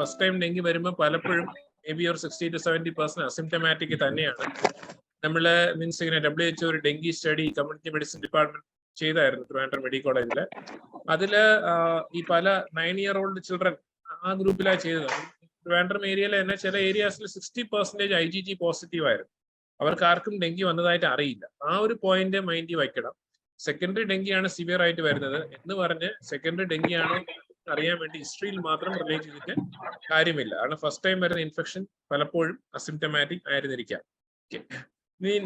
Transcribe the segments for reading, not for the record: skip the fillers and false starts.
First time dengue വരുമ്പോൾ പലപ്പോഴും maybe ഒരു 60 to 70% അസിംറ്റമാറ്റിക് തന്നെയാണ്. നമ്മള് മീൻസ് ഇങ്ങനെ WHO ഒരു dengue study community medicine department ചെയ്തായിരുന്നു ട്രിവാൻഡ്രം മെഡിക്കൽ കോളേജില്. അതില് ഈ പല 9-year-old ചിൽഡ്രൻ ആ ഗ്രൂപ്പിലാണ് ചെയ്തത്. ട്രിവാൻഡ്രം ഏരിയയിൽ തന്നെ ചില ഏരിയാസിൽ 60% IgG പോസിറ്റീവ് ആയിരുന്നു. അവർക്ക് ആർക്കും ഡെങ്കി വന്നതായിട്ട് അറിയില്ല. ആ ഒരു പോയിന്റ് മൈൻഡിൽ വയ്ക്കണം. സെക്കൻഡറി ഡെങ്കിയാണ് സിവിയർ ആയിട്ട് വരുന്നത് എന്ന് പറഞ്ഞ് സെക്കൻഡറി ഡെങ്കിയാണോ അറിയാൻ വേണ്ടി ഹിസ്റ്ററിയിൽ മാത്രം റിലേറ്റ് ചെയ്തിട്ട് കാര്യമില്ല. കാരണം ഫസ്റ്റ് ടൈം വരുന്ന ഇൻഫെക്ഷൻ പലപ്പോഴും അസിംറ്റമാറ്റിക് ആയിരുന്നിരിക്കാം.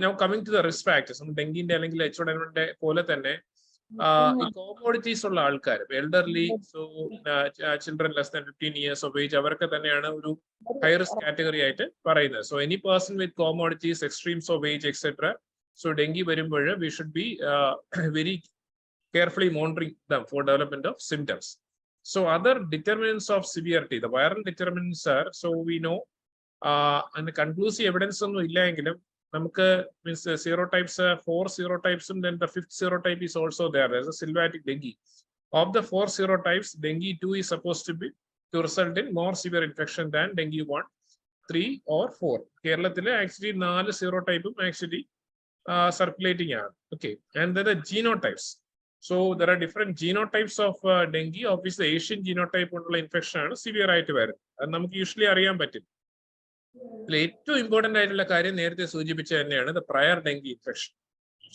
Now coming to the risk factors, ഡെങ്കിന്റെ അല്ലെങ്കിൽ H1N1 പോലെ തന്നെ ഈ കോമോഡിറ്റീസ് ഉള്ള ആൾക്കാർ, elderly, so children less than 15 years of age, അവരൊക്കെ തന്നെയാണ് ഒരു ഹൈ റിസ്ക് കാറ്റഗറി ആയിട്ട് പറയുന്നത്. So any person with comorbidities, extremes of age etcetera, so dengue വരുമ്പോൾ we should be very carefully monitoring them for development of symptoms. So other determinants of severity, the viral determinants are, so we know and conclusive evidence ഒന്നും ഇല്ലെങ്കിലും നമുക്ക് means serotypes, 4 serotypes, and then the 5th serotype is also there. There's a sylvatic dengue. Of the 4 serotypes, dengue 2 is supposed to result in more severe infection than dengue 1, 3 or 4. കേരളത്തില് actually 4 serotype actually circulating ആണ്. Okay, and then the genotypes. So there are different genotypes of dengue. Obviously, Asian genotype കൊണ്ടുള്ള infection ആണ് severe ആയിട്ട് വരുന്നത്. അത് നമുക്ക് usually അറിയാൻ പറ്റും. ഏറ്റവും ഇമ്പോർട്ടന്റ് ആയിട്ടുള്ള കാര്യം നേരത്തെ സൂചിപ്പിച്ച തന്നെയാണ് the prior dengue infection.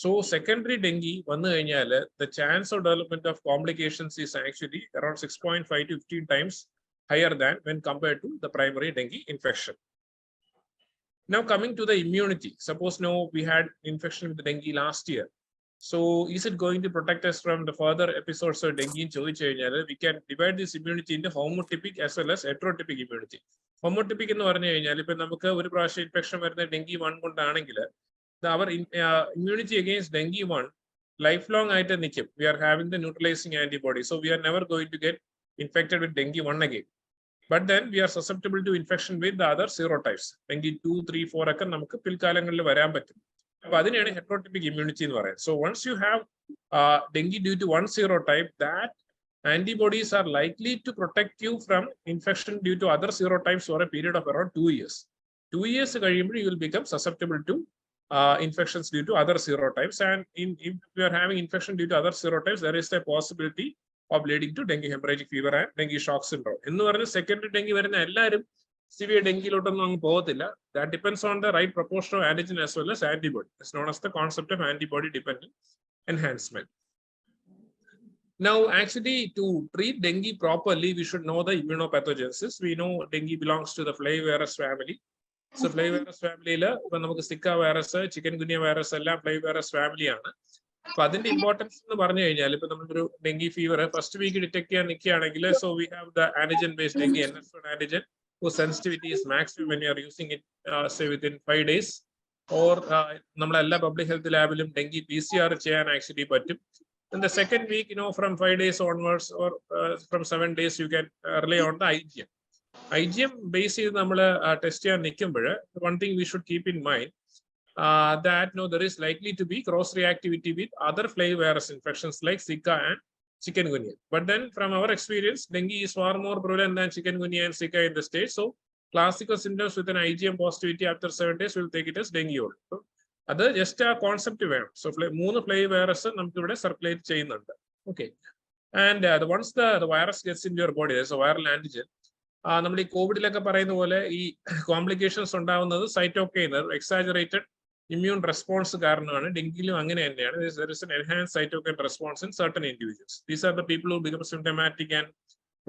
So secondary dengue വന്നു കഴിഞ്ഞാൽ the chance of development of complications is actually around 6.5 to 15 times higher than when compared to the primary dengue infection. Now coming to the immunity, suppose now we had infection with dengue last year. So is it going to protect us from the further episodes of dengue? We can divide this immunity into homotypic as well as heterotypic immunity. Homotypic എന്ന് പറഞ്ഞു കഴിഞ്ഞാൽ ഇപ്പൊ നമുക്ക് ഒരു പ്രാവശ്യം infection വരുന്ന dengue 1 കൊണ്ടാണെങ്കിൽ our immunity against dengue 1 lifelong ആയിട്ട് നിൽക്കും. We are having the neutralizing antibody, so we are never going to get infected with dengue 1 again. But then we are susceptible to infection with the other serotypes. Dengue 2, 3, 4 ഒക്കെ നമുക്ക് പിൽക്കാലങ്ങളിൽ വരാൻ പറ്റും. അപ്പൊ അതിനെയാണ് ഹെറ്ററോട്ടിപ്പിക് immunity എന്ന് പറയുന്നത്. So once you have dengue due to one serotype, that antibodies are likely to protect you from infection due to other serotypes for a period of around 2 years. 2 years കഴിയുമ്പോൾ you will become susceptible to infections due to other serotypes, and if you are having infection due to other serotypes, there is a possibility of leading to dengue hemorrhagic fever and dengue shock syndrome. എന്ന് പറഞ്ഞ secondary dengue വരുന്ന എല്ലാവരും severe ഡെങ്കിയിലോട്ടൊന്നും അങ്ങ് പോകത്തില്ല. That depends on the right proportion of antigen as well as antibody. It's known as the concept of antibody dependent enhancement. Now, actually, to treat dengue properly, we should know the immunopathogenesis. We know dengue belongs to the flavivirus family. So, flavivirus family la ipo namukku Zika virus, chikungunya virus ella flavivirus family aanu. അപ്പൊ അതിന്റെ importance എന്ന് പറഞ്ഞു കഴിഞ്ഞാൽ ഇപ്പൊ നമ്മളൊരു dengue fever first week detect ചെയ്യാൻ നിൽക്കുകയാണെങ്കിൽ, so we have the antigen based dengue NS1 antigen whose sensitivity is maximum when you are using it say within 5 days, or നമ്മളെ എല്ലാ പബ്ലിക് ഹെൽത്ത് ലാബിലും ഡെങ്കി PCR ചെയ്യാൻ actually പറ്റും. In the second week, from 5 days onwards or from 7 days, you can rely on the IgM. IgM base ചെയ്ത് നമ്മൾ test ചെയ്യാൻ നിൽക്കുമ്പോൾ one thing we should keep in mind that there is likely to be cross reactivity with other flavivirus infections like Zika and chikungunya. But then from our experience, dengue is far more prevalent than chikungunya and Zika in the state. So classical symptoms with an IgM positivity after 7 days, we'll take it as dengue only. So that's just a concept വേണം. So 3 flavivirus നമുക്ക് ഇവിടെ circulate ചെയ്യുന്നുണ്ട്. Okay. And once the virus gets into your body, there's a viral antigen. നമ്മൾ ഈ കോവിഡിലൊക്കെ പറയുന്ന പോലെ ഈ complications ഉണ്ടാവുന്നത് സൈറ്റോകൈൻ എക്സാജറേറ്റഡ് immune response കാരണമാണ്. ഡെങ്കിയിലും അങ്ങനെ തന്നെയാണ്. There is an enhanced cytokine response in certain individuals. These are the people who become symptomatic and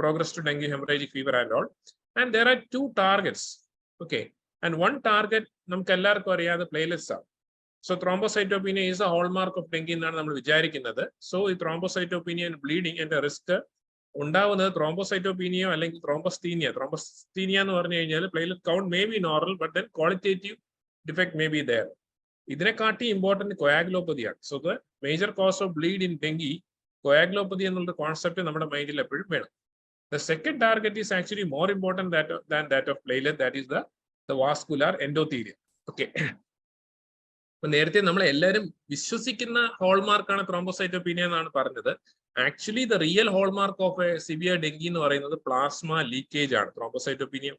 progress to dengue hemorrhagic fever and all. And there are 2 targets. Okay. And one target നമുക്ക് എല്ലാവർക്കും അറിയാതെ platelets ആണ്. So thrombocytopenia is a hallmark of dengue എന്നാണ് നമ്മൾ വിചാരിക്കുന്നത്. So ഈ thrombocytopenia and bleeding and risk ഉണ്ടാവുന്നത് thrombocytopenia അല്ലെങ്കിൽ thrombocythemia. Thrombocythemia എന്ന് പറഞ്ഞു കഴിഞ്ഞാൽ platelet count may be normal, but then qualitative defect may be there. ഇതിനെക്കാട്ടി ഇമ്പോർട്ടന്റ് കൊയാഗുലോപ്പതിയാണ്. So the major cause of bleed in dengue coagulopathy എന്നുള്ള concept നമ്മുടെ മൈൻഡിൽ എപ്പോഴും വേണം. The second target is actually more important than that of platelet, that is the vascular endothelium. Okay. അപ്പൊ നേരത്തെ നമ്മൾ എല്ലാവരും വിശ്വസിക്കുന്ന ഹോൾമാർക്കാണ് ത്രോംബോസൈറ്റോപീനിയ എന്നാണ് പറഞ്ഞത്. Actually, the real hallmark of a severe dengue is plasma leakage. Thrombocytopenia.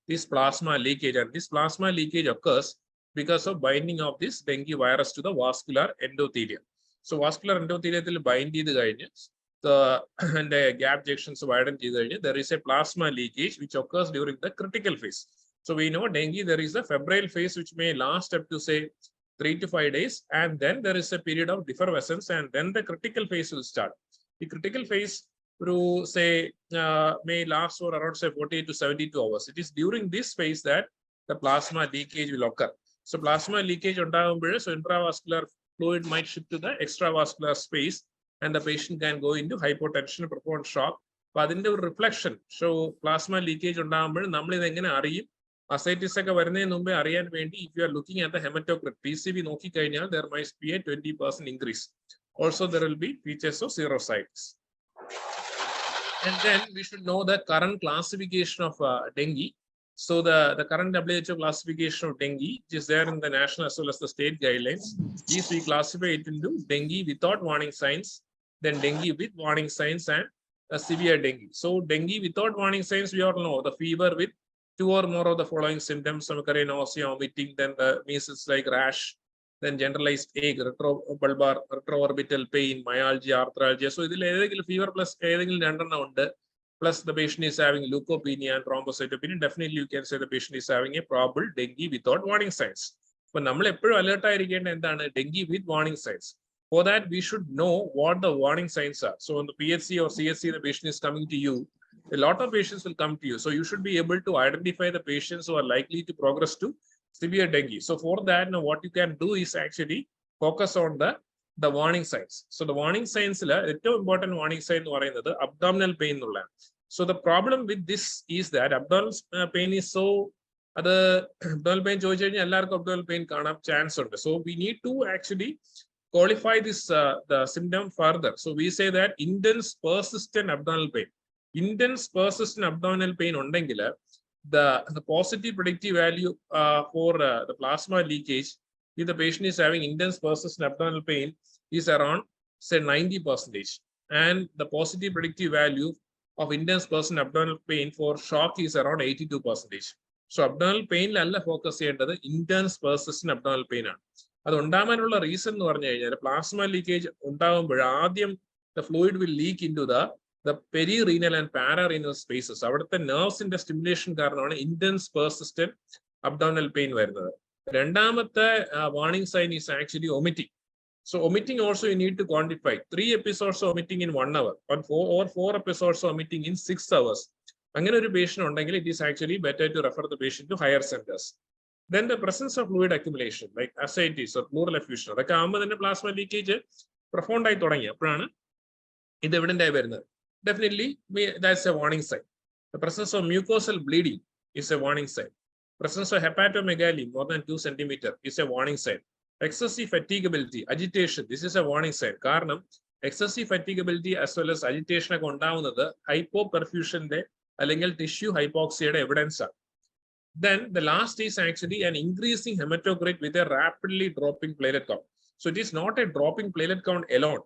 This plasma leakage, and this plasma leakage occurs because of binding of this dengue virus to the vascular endothelium. So vascular endothelium will bind the gap junctions widen. There is a plasma leakage which occurs during the critical phase. So we know dengue, there is a febrile phase which may last up to say 3 to 5 days, and then there is a period of effervescence, and then the critical phase will start. The critical phase through say may last for around say 48 to 72 hours. It is during this phase that the plasma leakage will occur. So plasma leakage so intravascular fluid might shift to the extravascular space, and the patient can go into hypotension, profound shock. But in the reflection, so plasma leakage ascites if you are looking at the hematocrit, PCV there might be a 20% increase. Also, there will be features of serocytes. And then we should know the current classification of dengue. So the current WHO classification of dengue, which is there in the national as well as the state guidelines, is we classify it into dengue without warning signs, then dengue with warning signs, and a severe dengue. So dengue without warning signs, we all know the fever with 2 or more of the following symptoms: nausea, vomiting, then the measles like rash, then generalized ache, retrobulbar, retroorbital pain, myalgia, arthralgia. So this is fever plus plus the patient is having leukopenia and thrombocytopenia. Definitely you can say the patient is having a probable dengue without warning signs. But we alert dengue with warning signs. For that, we should know what the warning signs are. So on the PHC or CHC, the patient is coming to you. A lot of patients will come to you. So you should be able to identify the patients who are likely to progress to severe dengue. So for that, now what you can do is actually focus on the warning signs. So the warning signs, the two important warning signs are the abdominal pain. So the problem with this is that abdominal pain is so abdominal pain chance. So we need to actually qualify this the symptom further. So we say that intense persistent abdominal pain. Intense persistent abdominal pain the positive predictive value for the plasma leakage, if the patient is having intense persistent abdominal pain, is around say 90%, and the positive predictive value of intense persistent abdominal pain for shock is around 82%. So abdominal pain lalla focus the intense persistent abdominal pain. That's reason the plasma leakage the fluid will leak into the perirenal and pararenal spaces. The nerves in the stimulation intense persistent abdominal pain. The warning sign is actually vomiting. So vomiting also you need to quantify 3 episodes of vomiting in 1 hour or 4 episodes of vomiting in 6 hours. Patient, it is actually better to refer the patient to higher centers. Then the presence of fluid accumulation like ascites or pleural effusion. The plasma leakage profound. Definitely, that's a warning sign. The presence of mucosal bleeding is a warning sign. Presence of hepatomegaly more than 2 centimeters is a warning sign. Excessive fatigability, agitation, this is a warning sign. Karnam, excessive fatigability as well as agitation hypoperfusion tissue hypoxia evidence. Then the last is actually an increasing hematocrit with a rapidly dropping platelet count. So it is not a dropping platelet count alone.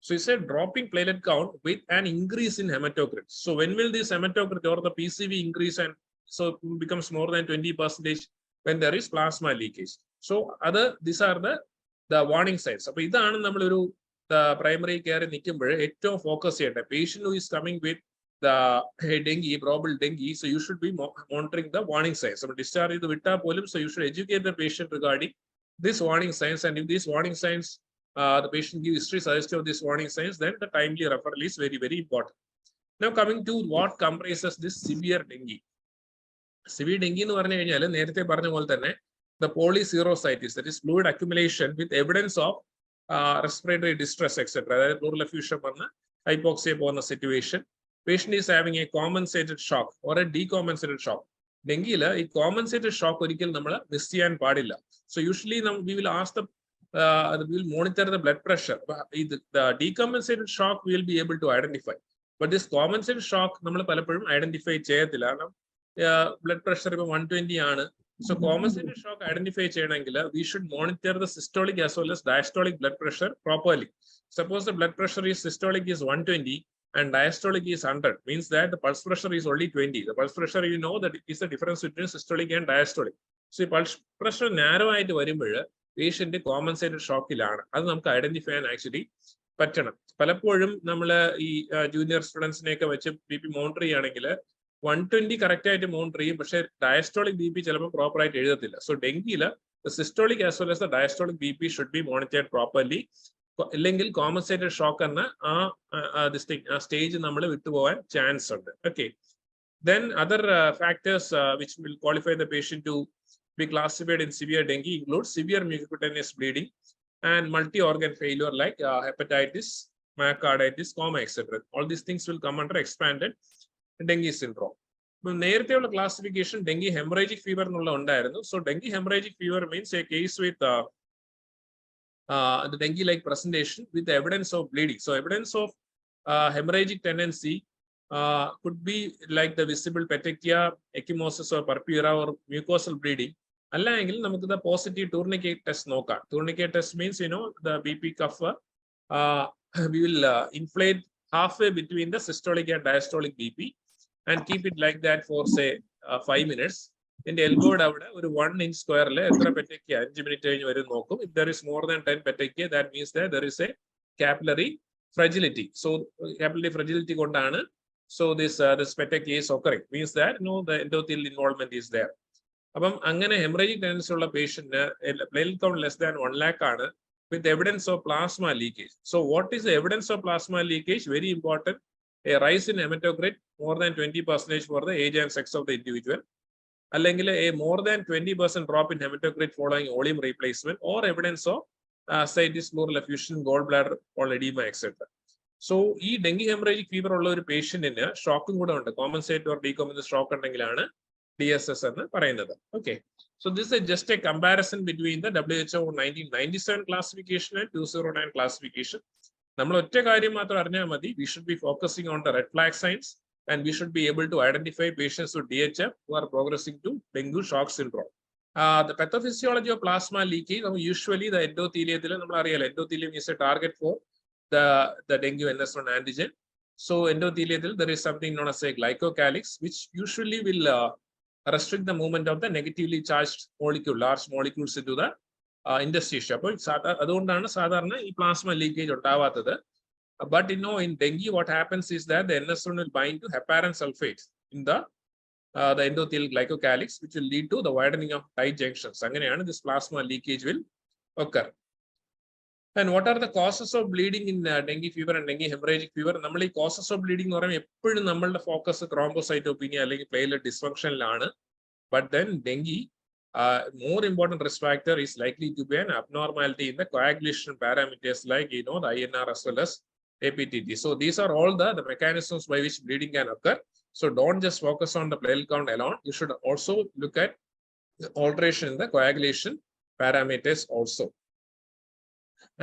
So it's a dropping platelet count with an increase in hematocrit. So when will this hematocrit or the PCV increase and so it becomes more than 20% when there is plasma leakage? So these are the warning signs. So this is the primary care in focus here. The patient who is coming with the dengue, probable dengue, so you should be monitoring the warning signs. So discharge the vita polym, so you should educate the patient regarding these warning signs, and if these warning signs the patient gives history suggestive of these warning signs, then the timely referral is very, very important. Now coming to what comprises this severe dengue. Severe dengue is the polyserocytis, that is fluid accumulation with evidence of respiratory distress, etc. Pleural effusion, hypoxia situation. Patient is having a compensated shock or a decompensated shock. Dengue, a compensated shock miss. So usually we will ask we will monitor the blood pressure. The decompensated shock we will be able to identify. But this compensated shock, we identify blood pressure 120 So compensated shock identify cheyanengil, we should monitor the systolic as well as diastolic blood pressure properly. Suppose the blood pressure is systolic is 120 and diastolic is 100, means that the pulse pressure is only 20. The pulse pressure, you know that is the difference between systolic and diastolic. So pulse pressure narrow ആയിട്ട് വരുമ്പോൾ patient compensated ഷോക്കിലാണ്. അത് നമുക്ക് identify ചെയ്യാൻ actually പറ്റണം. പലപ്പോഴും നമ്മൾ ഈ junior സ്റ്റുഡൻസിനെയൊക്കെ വെച്ച് ബി പി മോണിറ്റർ ചെയ്യുകയാണെങ്കിൽ 120 കറക്റ്റ് ആയിട്ട് മോണിറ്റർ ചെയ്യും, പക്ഷേ ഡയസ്റ്റോളിക് ബി പി ചിലപ്പോൾ പ്രോപ്പർ ആയിട്ട് എഴുതത്തില്ല. സോ ഡെങ്കിയില് systolic as well as the diastolic B P should be monitored properly. ഇല്ലെങ്കിൽ കോമ്പൻസേറ്റഡ് ഷോക്ക് എന്ന ആ സ്റ്റേജ് നമ്മൾ വിട്ടുപോകാൻ ചാൻസ് ഉണ്ട്. Okay, then other factors which will qualify the patient to be classified in severe dengue include severe mucocutaneous bleeding and multi-organ failure like hepatitis, myocarditis, coma, etc. All these things will come under expanded dengue syndrome. നേരത്തെയുള്ള classification dengue hemorrhagic fever എന്നുള്ള ഉണ്ടായിരുന്നു. So dengue hemorrhagic fever means a case with the dengue-like presentation with the evidence of bleeding. So evidence of hemorrhagic tendency could be like the visible petechia, ecchymosis or purpura or mucosal bleeding. അല്ലെങ്കിൽ നമുക്ക് the positive tourniquet test നോക്കാം. Tourniquet test means, you know, the BP cuff we will inflate halfway between the systolic and diastolic BP and keep it like that for say 5 minutes. In the elbow അവിടെ ഒരു 1 inch square എത്ര petechia 5 minute കഴിഞ്ഞ് വരും നോക്കും. If there is more than 10 petechia, that means that there is a capillary fragility. So capillary fragility കൊണ്ടാണ് so this petechia is occurring, means that the endothelial involvement is there. അപ്പം അങ്ങനെ hemorrhagic tendency ഉള്ള patient platelet count less than 1 lakh ആണ് with evidence of plasma leakage. So what is the evidence of plasma leakage? Very important. A rise in hematocrit more than 20% for the age and sex of the individual. അല്ലെങ്കിൽ a more than 20% drop in hematocrit following oleum replacement, or evidence of ascites, pleural effusion, gallbladder or edema, etc. So ഈ dengue haemorrhagic fever ഉള്ള ഒരു പേഷ്യന്റിന് ഷോക്കും കൂടെ ഉണ്ട്. Compensate or decompensate shock ഉണ്ടെങ്കിലാണ് DSS എന്ന് പറയുന്നത്. Okay, so this is just a comparison between the WHO 1997 classification and 209 classification. നമ്മൾ ഒറ്റ കാര്യം മാത്രം അറിഞ്ഞാൽ മതി. We should be focusing on the red flag signs and we should be able to identify patients with DHF who are progressing to dengue shock syndrome. The pathophysiology of plasma leakage, usually the endothelium, endothelium is a target for the dengue NS1 antigen. So endothelium, there is something known as a glycocalyx, which usually will restrict the movement of the negatively charged molecule, large molecules into the interstitium. അതുകൊണ്ടാണ് സാധാരണ ഈ plasma leakage ഉണ്ടാവാത്തത്. But in dengue, what happens is that the NS1 will bind to heparan sulfate in the endothelial glycocalyx, which will lead to the widening of tight junctions. Angane this plasma leakage will occur. And what are the causes of bleeding in dengue fever and dengue hemorrhagic fever? Normally, causes of bleeding are eppozhum nammude focus thrombocytopenia അല്ലെങ്കിൽ platelet dysfunction ലാണ്. But then dengue, more important risk factor is likely to be an abnormality in the coagulation parameters like the INR as well as APTT. So these are all the mechanisms by which bleeding can occur. So don't just focus on the platelet count alone. You should also look at the alteration in the coagulation parameters also.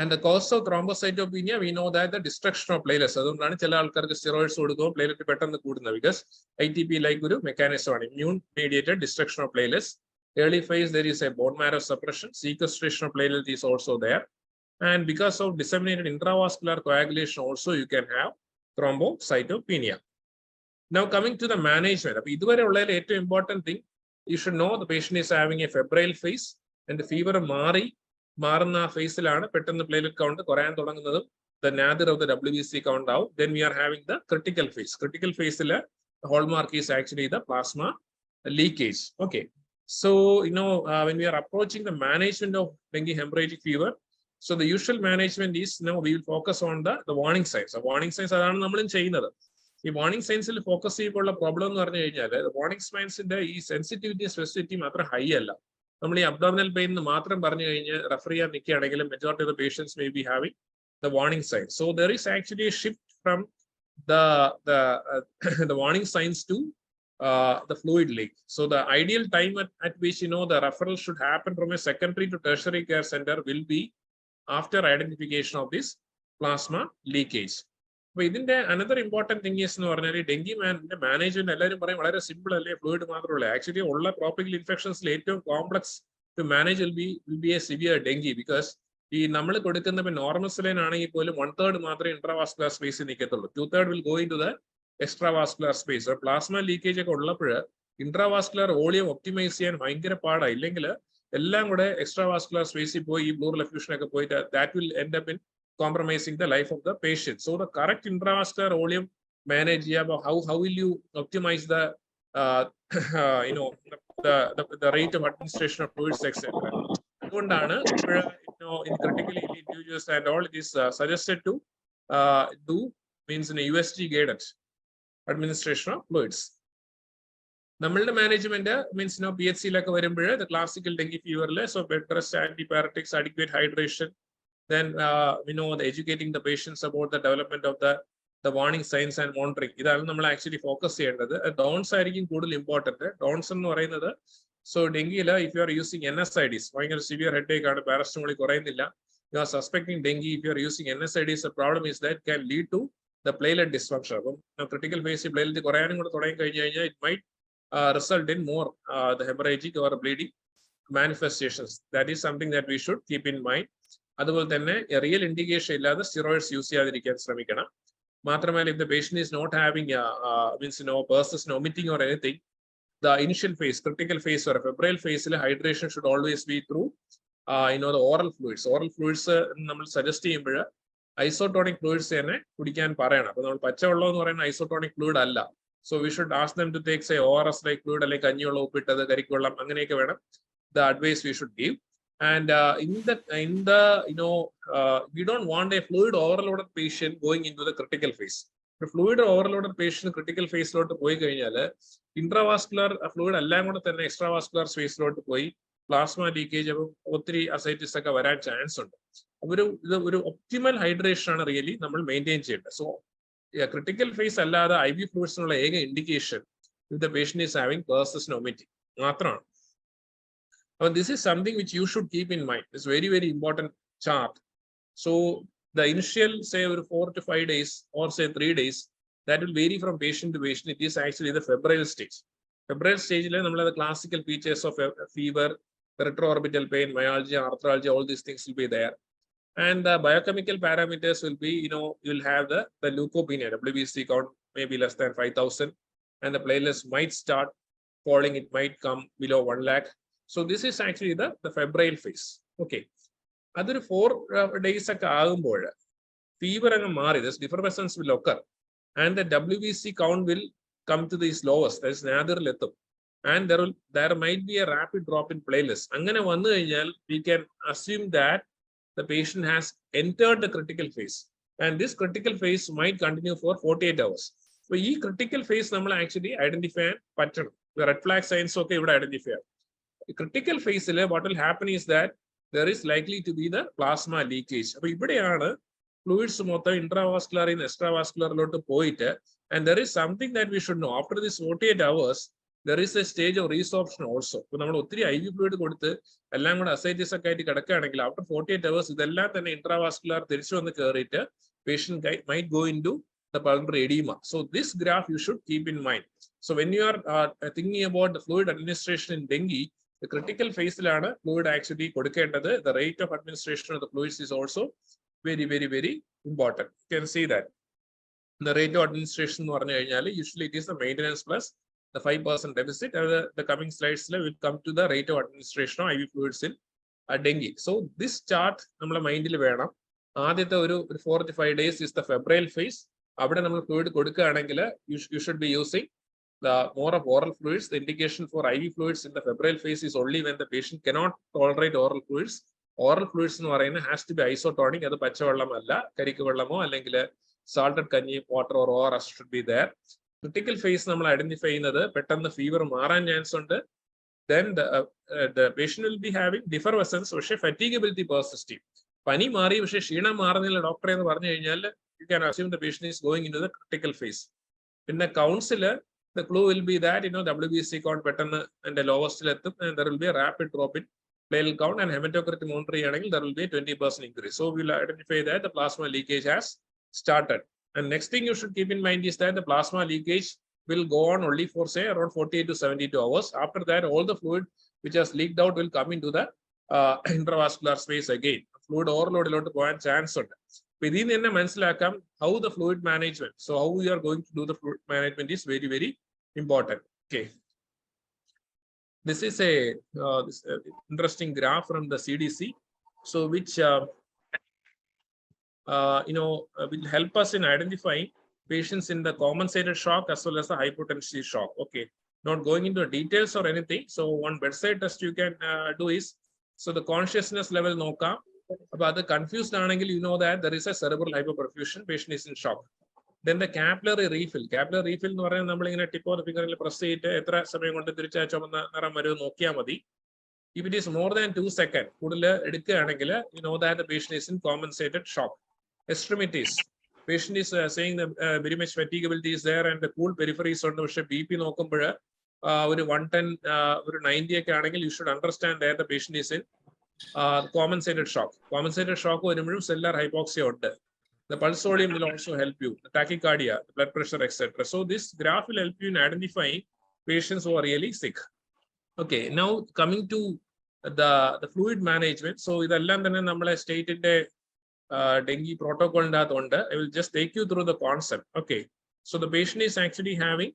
And the cause of thrombocytopenia, we know that the destruction of platelets. അതുകൊണ്ടാണ് ചില ആൾക്കാർക്ക് steroids കൊടുക്കും platelet പെട്ടെന്ന് കൂടുന്നത്, because ITP like ഒരു mechanism ആണ്, immune mediated destruction of platelets. Early phase there is a bone marrow suppression, sequestration of platelet is also there. And because of disseminated intravascular coagulation also you can have thrombocytopenia. Now coming to the management, ഇതുവരെ ഉള്ളതിൽ ഏറ്റവും important thing, you should know the patient is having a febrile phase and the fever മാറുന്ന ഫേസിലാണ് പെട്ടെന്ന് platelet count കുറയാൻ തുടങ്ങുന്നതും the nadir of the WBC count out. Then we are having the critical phase. Critical phase the hallmark is actually the plasma leakage. Okay, so when we are approaching the management of dengue hemorrhagic fever, so the usual management is we will focus on the warning signs. The warning signs are നമ്മളും ചെയ്യുന്നത്. ഈ warning signs ൽ focus ചെയ്യുമ്പോഴുള്ള problem എന്ന് പറഞ്ഞു കഴിഞ്ഞാൽ warning signsന്റെ ഈ sensitivity സ്പെസിഫിറ്റി മാത്രം ഹൈ അല്ല. നമ്മൾ ഈ അബ്ഡോമിനൽ പെയിൻ മാത്രം പറഞ്ഞു കഴിഞ്ഞ് റെഫർ ചെയ്യാൻ നിൽക്കുകയാണെങ്കിലും majority of the patients may be having the warning signs. So there is actually a shift from the warning signs to the fluid leak. So the ideal time at which the referral should happen from a secondary to tertiary care center will be after identification of this plasma leakage. Another important thing is dengue management very simple fluid. Actually, all tropical infections complex to manage will be a severe dengue because the normal saline 1/3 intravascular space in 2/3 will go into the extravascular space. So plasma leakage intravascular volume optimize extravascular space blue effusion that will end up in compromising the life of the patient. So the correct intravascular volume manage how will you optimize the the rate of administration of fluids, etc. In critically ill individuals and all, it is suggested to do means in a USG guided administration of fluids. Namalda management means PHC like the classical dengue fever, so bed rest, antipyretics, adequate hydration. Then the educating the patients about the development of the warning signs and monitoring. This is actually focus here. Downs are important. Downs are so dengue, if you are using NSIDs, severe headache and paracetamol, you are suspecting dengue. If you are using NSIDs, the problem is that can lead to the platelet dysfunction. Critical phase platelet it might result in more the hemorrhagic or bleeding manifestations. That is something that we should keep in mind. അതുപോലെ തന്നെ a real indication ഇല്ലാതെ steroids use ചെയ്യാതിരിക്കാൻ ശ്രമിക്കണം. മാത്രമല്ല, if the patient is not having persistent vomiting or anything, the initial phase, critical phase or febrile phase, hydration should always be through the oral fluids. Oral fluids നമ്മൾ suggest ചെയ്യുമ്പോൾ isotonic fluids തന്നെ കുടിക്കാൻ പറയണം. അപ്പോൾ നമ്മൾ പച്ചവെള്ളം എന്ന് പറയുന്ന isotonic fluid അല്ല. So we should ask them to take say ORS like fluid അല്ലെങ്കിൽ കഞ്ഞിവെള്ളം ഉപ്പിട്ടത് കരിക്കുവെള്ളം അങ്ങനെയൊക്കെ വേണം the advice we should give. And we don't want a fluid overloaded patient going into the critical phase. The fluid overloaded patient critical phase load intravascular fluid extravascular space load plasma leakage ascites chance optimal hydration really maintain. So critical phase IV fluids indication if the patient is having persistent vomiting. This is something which you should keep in mind. It's very, very important chart. So the initial say 4 to 5 days or say 3 days, that will vary from patient to patient. It is actually the febrile stage. Febrile stage, the classical features of fever, retroorbital pain, myalgia, arthralgia, all these things will be there. And the biochemical parameters will be, you'll have the leukopenia, WBC count maybe less than 5,000, and the platelets might start falling. It might come below 1 lakh. So this is actually the febrile phase. Okay. Other 4 days fever and this effervescence will occur. And the WBC count will come to this lowest. That is neither lethal. And there might be a rapid drop in platelets. We can assume that the patient has entered the critical phase. And this critical phase might continue for 48 hours. So this critical phase we actually identify pattern. The red flag signs okay, we identify. The critical phase, what will happen is that there is likely to be the plasma leakage. Fluids intravascular and extravascular and there is something that we should know. After this 48 hours, there is a stage of resorption also. IV fluid ascites after 48 hours, intravascular patient might go into the pulmonary edema. So this graph you should keep in mind. So when you are thinking about the fluid administration in dengue, the critical phase fluid actually the rate of administration of the fluids is also very, very, very important. You can see that the rate of administration usually it is the maintenance plus the 5% deficit. The coming slides will come to the rate of administration of IV fluids in dengue. So this chart mind 4 to 5 days is the febrile phase. Fluid you should be using the more of oral fluids. The indication for IV fluids in the febrile phase is only when the patient cannot tolerate oral fluids. Oral fluids has to be isotonic. That's salted kanji, water or ORS should be there. Critical phase identify the fever chance. Then the patient will be having defervescence or fatigability persisting. Pani mari sheena doctor you can assume the patient is going into the critical phase. In the counselor, the clue will be that WBC count pattern and the lowest level, and there will be a rapid drop in platelet count and hematocrit monitoring. There will be a 20% increase. So we'll identify that the plasma leakage has started. And next thing you should keep in mind is that the plasma leakage will go on only for say around 48 to 72 hours. After that, all the fluid which has leaked out will come into the intravascular space again. Fluid overload പോകാൻ chance ഉണ്ട്. ഇതിൽ നിന്ന് തന്നെ മനസ്സിലാക്കാം how the fluid management. So how we are going to do the fluid management is very, very important. Okay. This is a interesting graph from the CDC. So which will help us in identifying patients in the compensated shock as well as the hypotensive shock. Okay, not going into details or anything. So one bedside test you can do is, so the consciousness level nokam. About the confused angle, you know that there is a cerebral hypoperfusion, patient is in shock. Then the capillary refill. Capillary refill എന്ന് പറയുന്നത് നമ്മൾ ഇങ്ങനെ tip of the ഫിംഗറിൽ press ചെയ്തിട്ട് എത്ര സമയം കൊണ്ട് തിരിച്ചാ ചുമന്ന നിറം വരും നോക്കിയാൽ മതി. If it is more than 2 seconds, കൂടുതൽ എടുക്കുകയാണെങ്കിൽ you know that the patient is in compensated shock. Extremities. Patient is saying that very much fatigability is there and the cool peripheries ഉണ്ട്. പക്ഷേ BP നോക്കുമ്പോൾ ഒരു 110 ഒരു 90 ഒക്കെ ആണെങ്കിൽ you should understand that the patient is in compensated shock. Compensated shock വരുമ്പോഴും cellular hypoxia ഉണ്ട്. The pulse volume will also help you, the tachycardia, the blood pressure, etc. So this graph will help you in identifying patients who are really sick. Okay, now coming to the fluid management. So ഇതെല്ലാം തന്നെ നമ്മളെ സ്റ്റേറ്റിന്റെ dengue protocol ഉണ്ട്. I will just take you through the concept. Okay, so the patient is actually having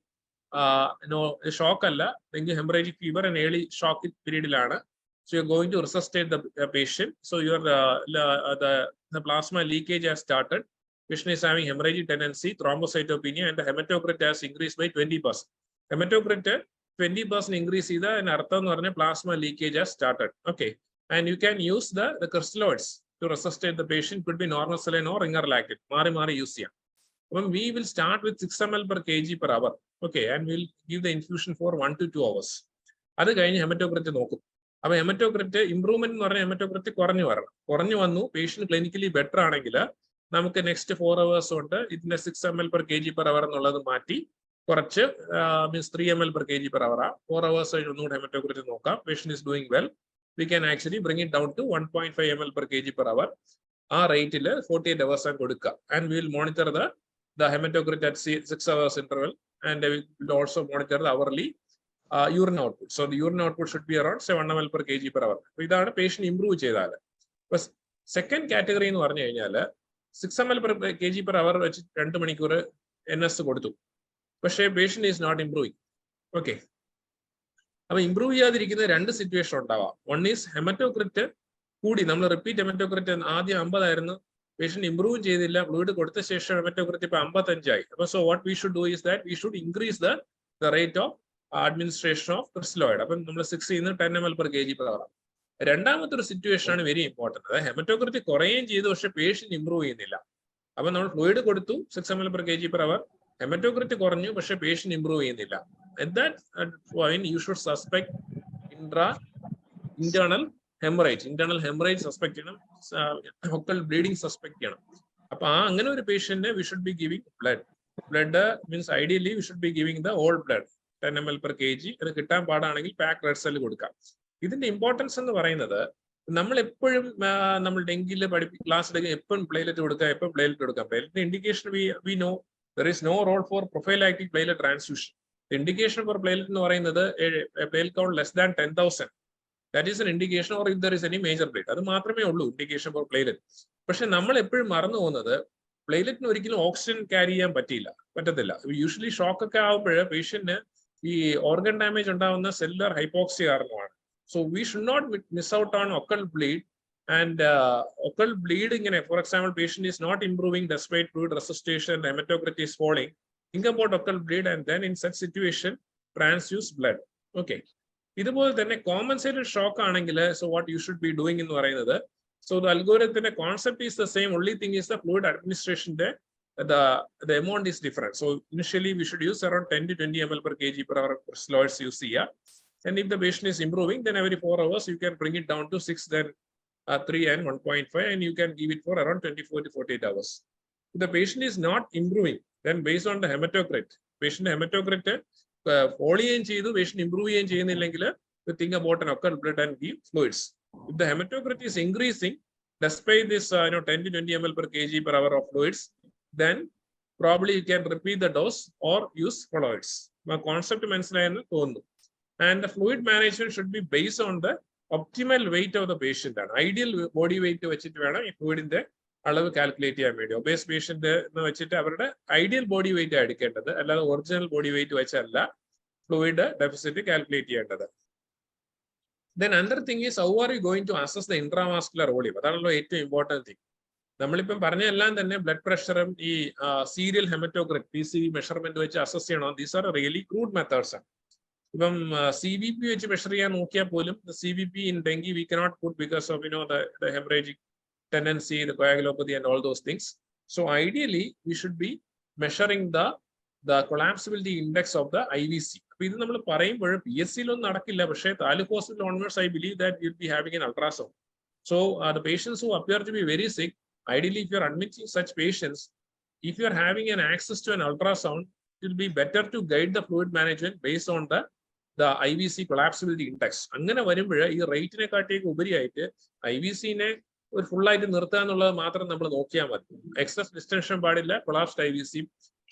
a shock അല്ല, dengue hemorrhagic fever and early shock period. So you're going to resuscitate the patient. So your the plasma leakage has started. Patient is having hemorrhagic tendency, thrombocytopenia, and the hematocrit has increased by 20%. Hematocrit 20% increase either and artham plasma leakage has started. Okay, and you can use the crystalloids to resuscitate the patient. Could be normal saline or ringer lactate. Mari use here. We will start with 6 ml per kg per hour. Okay, and we'll give the infusion for 1 to 2 hours. That's the hematocrit നോക്കും. അപ്പോൾ haematocrit improvement എന്ന് പറഞ്ഞാൽ haematocrit കുറഞ്ഞു വന്നു patient clinically better ആണെങ്കിൽ നമുക്ക് next 4 hours കൊണ്ട് ഇതിന്റെ 6 ml per kg per hour എന്നുള്ളത് മാറ്റി കുറച്ച് means 3 ml per kg per hour 4 hours ഒന്നുകൂടെ ഹെമറ്റോക്രിറ്റ് നോക്കാം. Patient is doing well, we can actually bring it down to 1.5 ml per kg per hour. ആ റേറ്റിൽ 48 hours ആണ് കൊടുക്കുക. And we will monitor the hematocrit at 6 hours interval, and we will also monitor the hourly urine output. So the urine output should be around 7 ml per kg per hour. So ഇതാണ് patient improve ചെയ്താൽ. Second category എന്ന് പറഞ്ഞു കഴിഞ്ഞാൽ 6 ml per kg per hour വെച്ച് 2 മണിക്കൂർ NS കൊടുത്തു, പക്ഷേ patient is not improving. Okay, അപ്പൊ ഇംപ്രൂവ് ചെയ്യാതിരിക്കുന്ന 2 സിറ്റുവേഷൻ ഉണ്ടാവാം. വൺ ഈസ് ഹെമറ്റോക്രിറ്റ് കൂടി, നമ്മൾ റിപ്പീറ്റ് ഹെമറ്റോക്രിറ്റ് ആദ്യം 50 ആയിരുന്നു, പേഷ്യന്റ് ഇംപ്രൂവ് ചെയ്തില്ല, ഫ്ലൂയിഡ് കൊടുത്ത ശേഷം ഹെമറ്റോക്രിറ്റ് ഇപ്പൊ 55 ആയി. അപ്പൊ so what we should do is that we should increase the rate of administration of crystalloid. അപ്പം നമ്മൾ 6 നിന്ന് 10 ml per kg per hour. രണ്ടാമത്തെ ഒരു സിറ്റുവേഷൻ ആണ് വെരി ഇമ്പോർട്ടന്റ്. അതായത് ഹെമറ്റോക്രിറ്റ് കുറയുകയും ചെയ്തു, പക്ഷെ പേഷ്യന്റ് ഇംപ്രൂവ് ചെയ്യുന്നില്ല. അപ്പൊ നമ്മൾ ഫ്ലൂയിഡ് കൊടുത്തു 6 ml per kg per hour, haematocrit കുറഞ്ഞു, പക്ഷെ പേഷ്യന്റ് ഇംപ്രൂവ് ചെയ്യുന്നില്ല. At that point you should suspect internal hemorrhage suspect ചെയ്യണം, occult bleeding suspect ചെയ്യണം. അപ്പൊ അങ്ങനെ ഒരു പേഷ്യന്റിന് we should be giving blood means ideally we should be giving the whole blood 10 ml per kg. അത് കിട്ടാൻ പാടാണെങ്കിൽ pack red cell കൊടുക്കാം. ഇതിന്റെ importance എന്ന് പറയുന്നത് നമ്മൾ എപ്പോഴും നമ്മൾ ഡെങ്കിയിൽ ക്ലാസ് എടുക്കുക എപ്പോഴും പ്ലേലെറ്റ് കൊടുക്കുക, എപ്പോൾ പ്ലേലെറ്റ് കൊടുക്കാം. പ്ലേലെറ്റിന്റെ indication we know there is no role for prophylactic platelet transfusion. The indication for platelet എന്ന് പറയുന്നത് platelet count less than 10,000. That is an indication, or if there is any major bleed. അത് മാത്രമേ ഉള്ളൂ ഇൻഡിക്കേഷൻ ഫോർ പ്ലേലെറ്റ്. പക്ഷെ നമ്മൾ എപ്പോഴും മറന്നു പോകുന്നത് പ്ലേലെറ്റിന് ഒരിക്കലും ഓക്സിജൻ ക്യാരി ചെയ്യാൻ പറ്റത്തില്ല. യൂഷ്വലി ഷോക്ക് ഒക്കെ ആകുമ്പോൾ പേഷ്യന്റിന് ഈ ഓർഗൻ ഡാമേജ് ഉണ്ടാവുന്ന സെല്ലുലാർ ഹൈപ്പോക്സിയ കാരണമാണ്. So we should not miss out on occult bleed. And occult bleed ഇങ്ങനെ, for example patient is not improving despite fluid resuscitation, haematocrit is falling, think about occult bleed and then in such situation transfuse blood. Okay, ഇതുപോലെ തന്നെ compensated shock ആണെങ്കിൽ so what you should be doing എന്ന് പറയുന്നത്, so the algorithm concept is the same, only thing is the fluid administration the amount is different. So initially we should use around 10 to 20 ml per kg per hour crystalloids use here, and if the patient is improving then every 4 hours you can bring it down to 6, then 3 and 1.5, and you can give it for around 24 to 48 hours. If the patient is not improving, then based on the hematocrit, patient hematocrit fall ചെയ്യുകയും ചെയ്തു, patient improve ചെയ്യുകയും ചെയ്യുന്നില്ലെങ്കിൽ think about an occult blood and give fluids. If the hematocrit is increasing despite this 10 to 20 ml per kg per hour of fluids, then probably you can repeat the dose or use colloids. The concept മനസ്സിലായെന്ന് തോന്നുന്നു. And the fluid management should be based on the optimal weight of the patient. Ideal body weight വെച്ചിട്ട് വേണം ഈ ഫ്ലൂയിഡിന്റെ അളവ് calculate ചെയ്യാൻ വേണ്ടി. Obeys patient എന്ന് വെച്ചിട്ട് അവരുടെ ഐഡിയൽ ബോഡി വെയിറ്റ് എടുക്കേണ്ടത്, അല്ലാതെ ഒറിജിനൽ ബോഡി വെയിറ്റ് വെച്ചല്ല ഫ്ലൂയിഡ് ഡെഫിസിറ്റ് കാൽക്കുലേറ്റ് ചെയ്യേണ്ടത്. Then another thing is, how are you going to assess the intravascular volume? അതാണല്ലോ ഏറ്റവും ഇമ്പോർട്ടന്റ് തിങ്. നമ്മളിപ്പം പറഞ്ഞ എല്ലാം തന്നെ ബ്ലഡ് പ്രഷറും ഈ സീരിയൽ ഹെമറ്റോക്രിറ്റ് PCV മെഷർമെന്റ് വെച്ച് അസസ് ചെയ്യണം. These are really crude methods ആണ്. ഇപ്പം CVP വെച്ച് മെഷർ ചെയ്യാൻ നോക്കിയാൽ പോലും CVP in dengue we cannot put because of the hemorrhagic tendency, the coagulopathy and all those things. So ideally we should be measuring the collapsibility index of the IVC. ഇത് നമ്മൾ പറയുമ്പോൾ PSC-ലൊന്നും നടക്കില്ല, പക്ഷേ taluk hospital onwards I believe that you'll be having an ultrasound. So the patients who appear to be very sick, ideally if you're admitting such patients, if you're having an access to an ultrasound, it will be better to guide the fluid management based on the IVC collapsibility index. അങ്ങനെ വരുമ്പോൾ ഈ റേറ്റിനെ കാട്ടിയൊക്കെ ഉപരിയായിട്ട് IVC-നെ ഒരു ഫുള്ളായിട്ട് നിർത്തുക എന്നുള്ളത് മാത്രം നമ്മൾ നോക്കിയാൽ മതി. എക്സസ് ഡിസ്റ്റൻഷൻ പാടില്ല, കൊളാപ്സ്ഡ് IVC